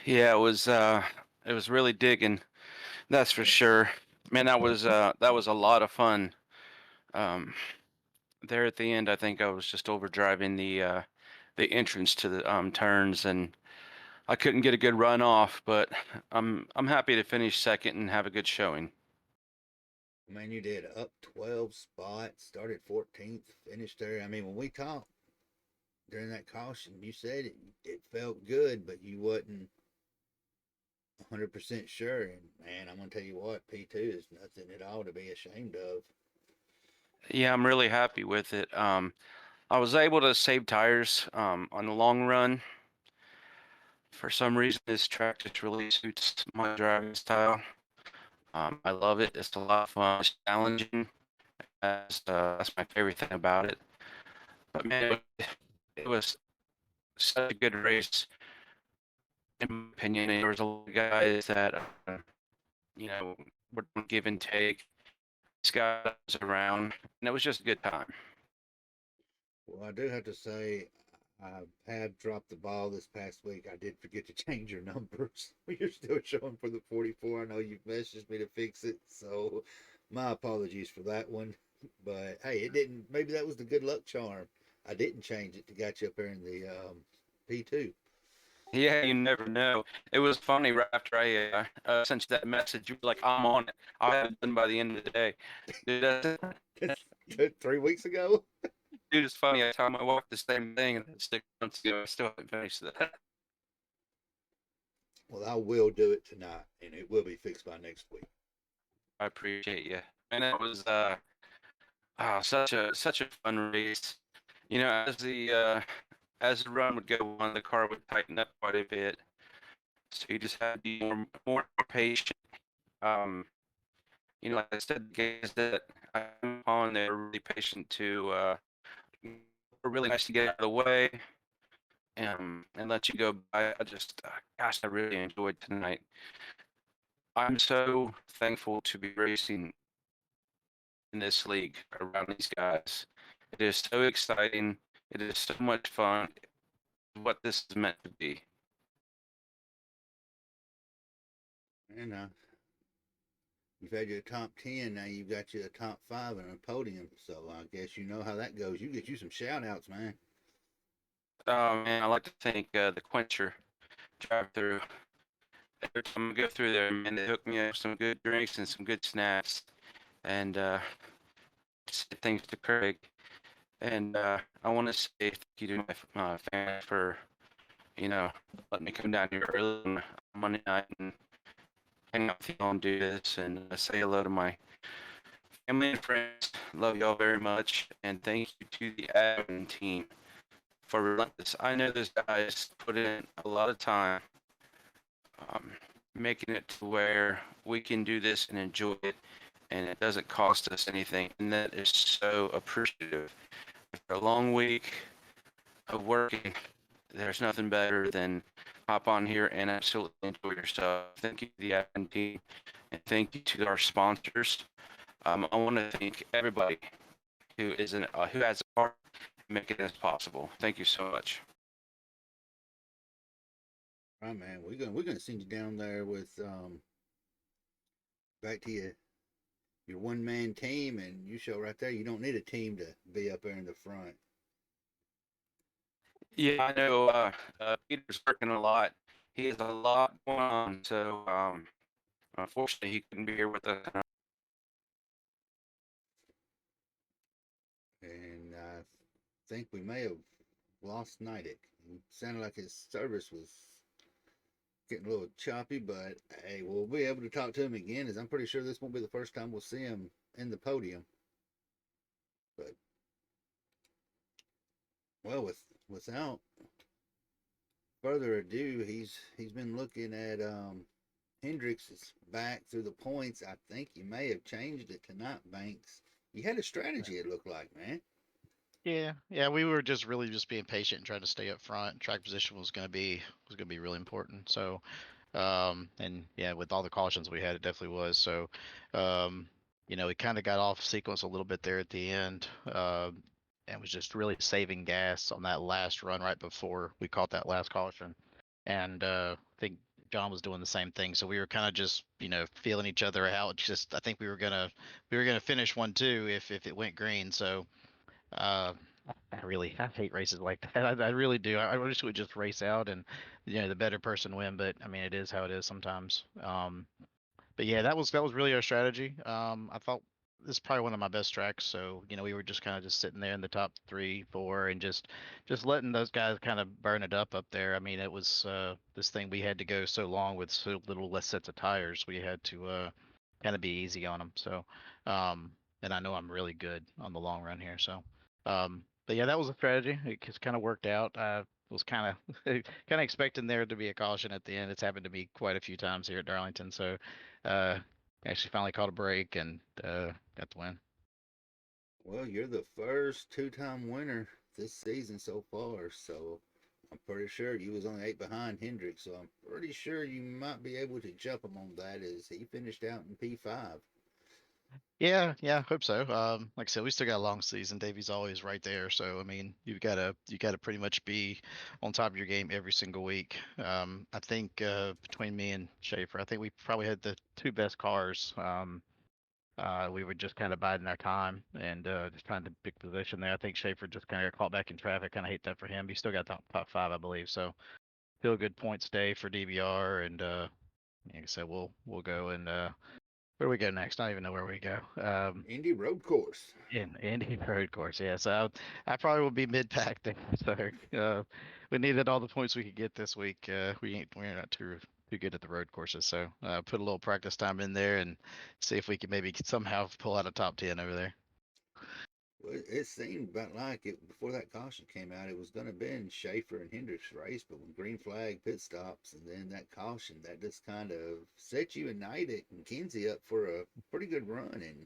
Yeah, it was really digging. That's for sure. Man, that was a lot of fun. Um, there at the end, I think I was just overdriving the entrance to the turns, and I couldn't get a good run off. But I'm happy to finish second and have a good showing. Man, you did up 12 spots, started 14th, finished there. I mean, when we talked during that caution, you said it felt good, but you wasn't 100% sure. And man, I'm gonna tell you what, P2 is nothing at all to be ashamed of. Yeah, I'm really happy with it. I was able to save tires on the long run. For some reason, this track just really suits my driving style. I love it. It's a lot of fun. It's challenging. That's my favorite thing about it. But man, it was such a good race, in my opinion. There was a lot of guys that, you know, were doing give and take. This guy was around, and it was just a good time. Well, I do have to say, I have dropped the ball this past week. I did forget to change your numbers. You're still showing for the 44. I know you've messaged me to fix it, so my apologies for that one. But hey, it didn't. Maybe that was the good luck charm. I didn't change it to get you up there in the P2. Yeah, you never know. It was funny right after I sent you that message. You were like, "I'm on it. I'll have it done by the end of the day." Dude, That's 3 weeks ago. dude, it's funny. I tell my wife the same thing, and 6 months ago, I still haven't finished that. Well, I will do it tonight, and it will be fixed by next week. I appreciate you. And it was such a fun race. You know, as the run would go on, the car would tighten up quite a bit. So you just had to be more patient. Um, you know, like I said, the guys that I'm on, they were really patient to, were really nice to get out of the way and let you go by. Gosh, I really enjoyed tonight. I'm so thankful to be racing in this league around these guys. It is so exciting. It is so much fun. What this is meant to be. And you've had your top 10. Now you've got your top 5 and a podium. So I guess you know how that goes. You get you some shout outs, man. Man, I like to thank the Quencher drive through. Every time I go through there, man, they hook me up some good drinks and some good snacks. And thanks to Craig. And I want to say thank you to my family for, letting me come down here early on Monday night and hang out with y'all and do this and say hello to my family and friends. Love y'all very much. And thank you to the admin team for Relentless. I know those guys put in a lot of time making it to where we can do this and enjoy it, and it doesn't cost us anything. And that is so appreciative. After a long week of working, there's nothing better than hop on here and absolutely enjoy yourself. Thank you to the admin team, and thank you to our sponsors. I want to thank everybody who who has a part in making this possible. Thank you so much. All right, man. We're gonna send you down there with back to your one man team, and you show right there. You don't need a team to be up there in the front. Yeah, I know Peter's working a lot. He has a lot going on, so unfortunately he couldn't be here with us. And I think we may have lost Nidic. It sounded like his service was getting a little choppy, but hey, we'll be able to talk to him again, as I'm pretty sure this won't be the first time we'll see him in the podium. But well, without further ado, he's been looking at Hendricks's back through the points. I think you may have changed it tonight, Banks. You had a strategy, it looked like, man. Yeah, we were just really just being patient and trying to stay up front. Track position was gonna be really important. So, and yeah, with all the cautions we had, it definitely was. So, we kind of got off sequence a little bit there at the end, and was just really saving gas on that last run right before we caught that last caution. And I think John was doing the same thing. So we were kind of just feeling each other out. Just I think we were gonna finish 1-2 if it went green. So. Uh, I hate races like that. I really do. I wish we would just race out and the better person win. But I mean, it is how it is sometimes. But yeah, that was really our strategy. I thought this is probably one of my best tracks. So we were just kind of just sitting there in the top 3, 4, and just letting those guys kind of burn it up there. I mean, it was this thing we had to go so long with so little less sets of tires. We had to kind of be easy on them. So, and I know I'm really good on the long run here. So. But yeah, that was a strategy. It just kind of worked out. I was kind of kind of expecting there to be a caution at the end. It's happened to me quite a few times here at Darlington. So, uh, actually finally caught a break and got the win. Well, you're the first two-time winner this season so far, so I'm pretty sure you was only 8 behind Hendricks, so I'm pretty sure you might be able to jump him on that as he finished out in P5. Yeah, hope so. Like I said, we still got a long season. Davey's always right there, so I mean, you gotta pretty much be on top of your game every single week. I think between me and Schaefer, I think we probably had the 2 best cars. We were just kind of biding our time and just trying to pick position there. I think Schaefer just kind of got caught back in traffic. Kind of hate that for him. He still got top 5, I believe. So still a good points day for DBR. And like I said, we'll go and where do we go next? I don't even know where we go. Indy Road Course. In Indy Road Course, yeah. So I probably will be mid-pack there. So we needed all the points we could get this week. We're not too good at the road courses, so put a little practice time in there and see if we can maybe somehow pull out a top 10 over there. Well, it seemed about like it before that caution came out. It was going to be Schaefer and Hendricks race, but when green flag pit stops and then that caution, that just kind of set you and Nidek and Kinsey up for a pretty good run. And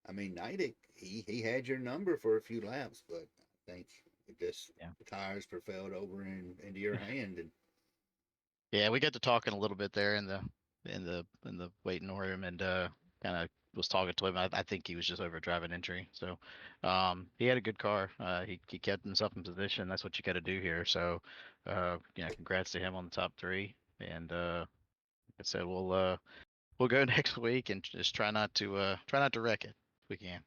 I mean, Nidek, he had your number for a few laps, but I think it just the tires propelled over into your hand. And yeah, we got to talking a little bit there in the waiting room and kind of was talking to him. I think he was just over driving entry. So he had a good car. He kept himself in position. That's what you got to do here. So congrats to him on the top 3. And like I said, we'll go next week and just try not to wreck it if we can.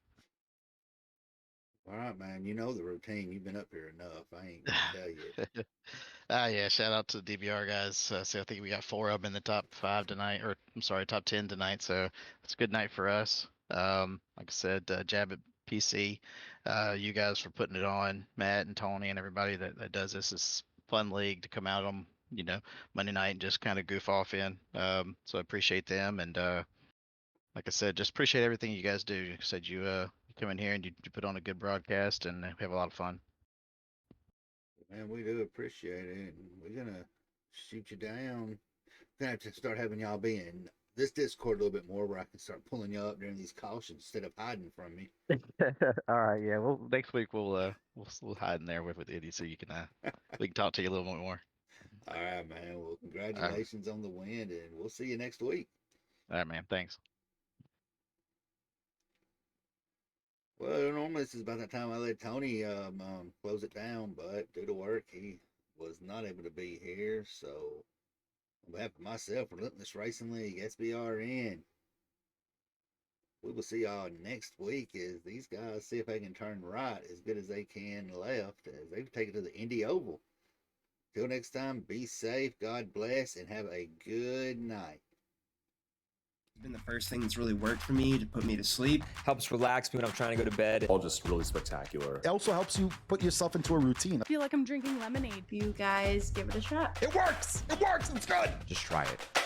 all right, man. You know the routine. You've been up here enough. I ain't gonna tell you. Yeah, shout out to the DBR guys. So I think we got 4 of them in the top 5 tonight, or I'm sorry, top 10 tonight. So it's a good night for us. Like I said, Jab at PC, you guys for putting it on, Matt and Tony and everybody that does this. Is fun league to come out on, Monday night and just kind of goof off in. So I appreciate them. And like I said, just appreciate everything you guys do. Like I said, you come in here and you put on a good broadcast and we have a lot of fun. Man, we do appreciate it. And we're gonna shoot you down. Gonna have to start having y'all be in this Discord a little bit more, where I can start pulling you up during these cautions instead of hiding from me. All right, yeah. Well, next week we'll hide in there with Eddie so you can we can talk to you a little bit more. All right, man. Well, congratulations on the win, and we'll see you next week. All right, man. Thanks. Well, normally this is about that time I let Tony close it down, but due to work, he was not able to be here. So, on behalf of myself, Relentless Racing League, SBRN, we will see y'all next week as these guys see if they can turn right as good as they can left as they've taken to the Indy Oval. Till next time, be safe, God bless, and have a good night. Been the first thing that's really worked for me to put me to sleep. Helps relax me when I'm trying to go to bed. All just really spectacular. It also helps you put yourself into a routine. I feel like I'm drinking lemonade. You guys give it a shot. It works! It works! It's good! Just try it.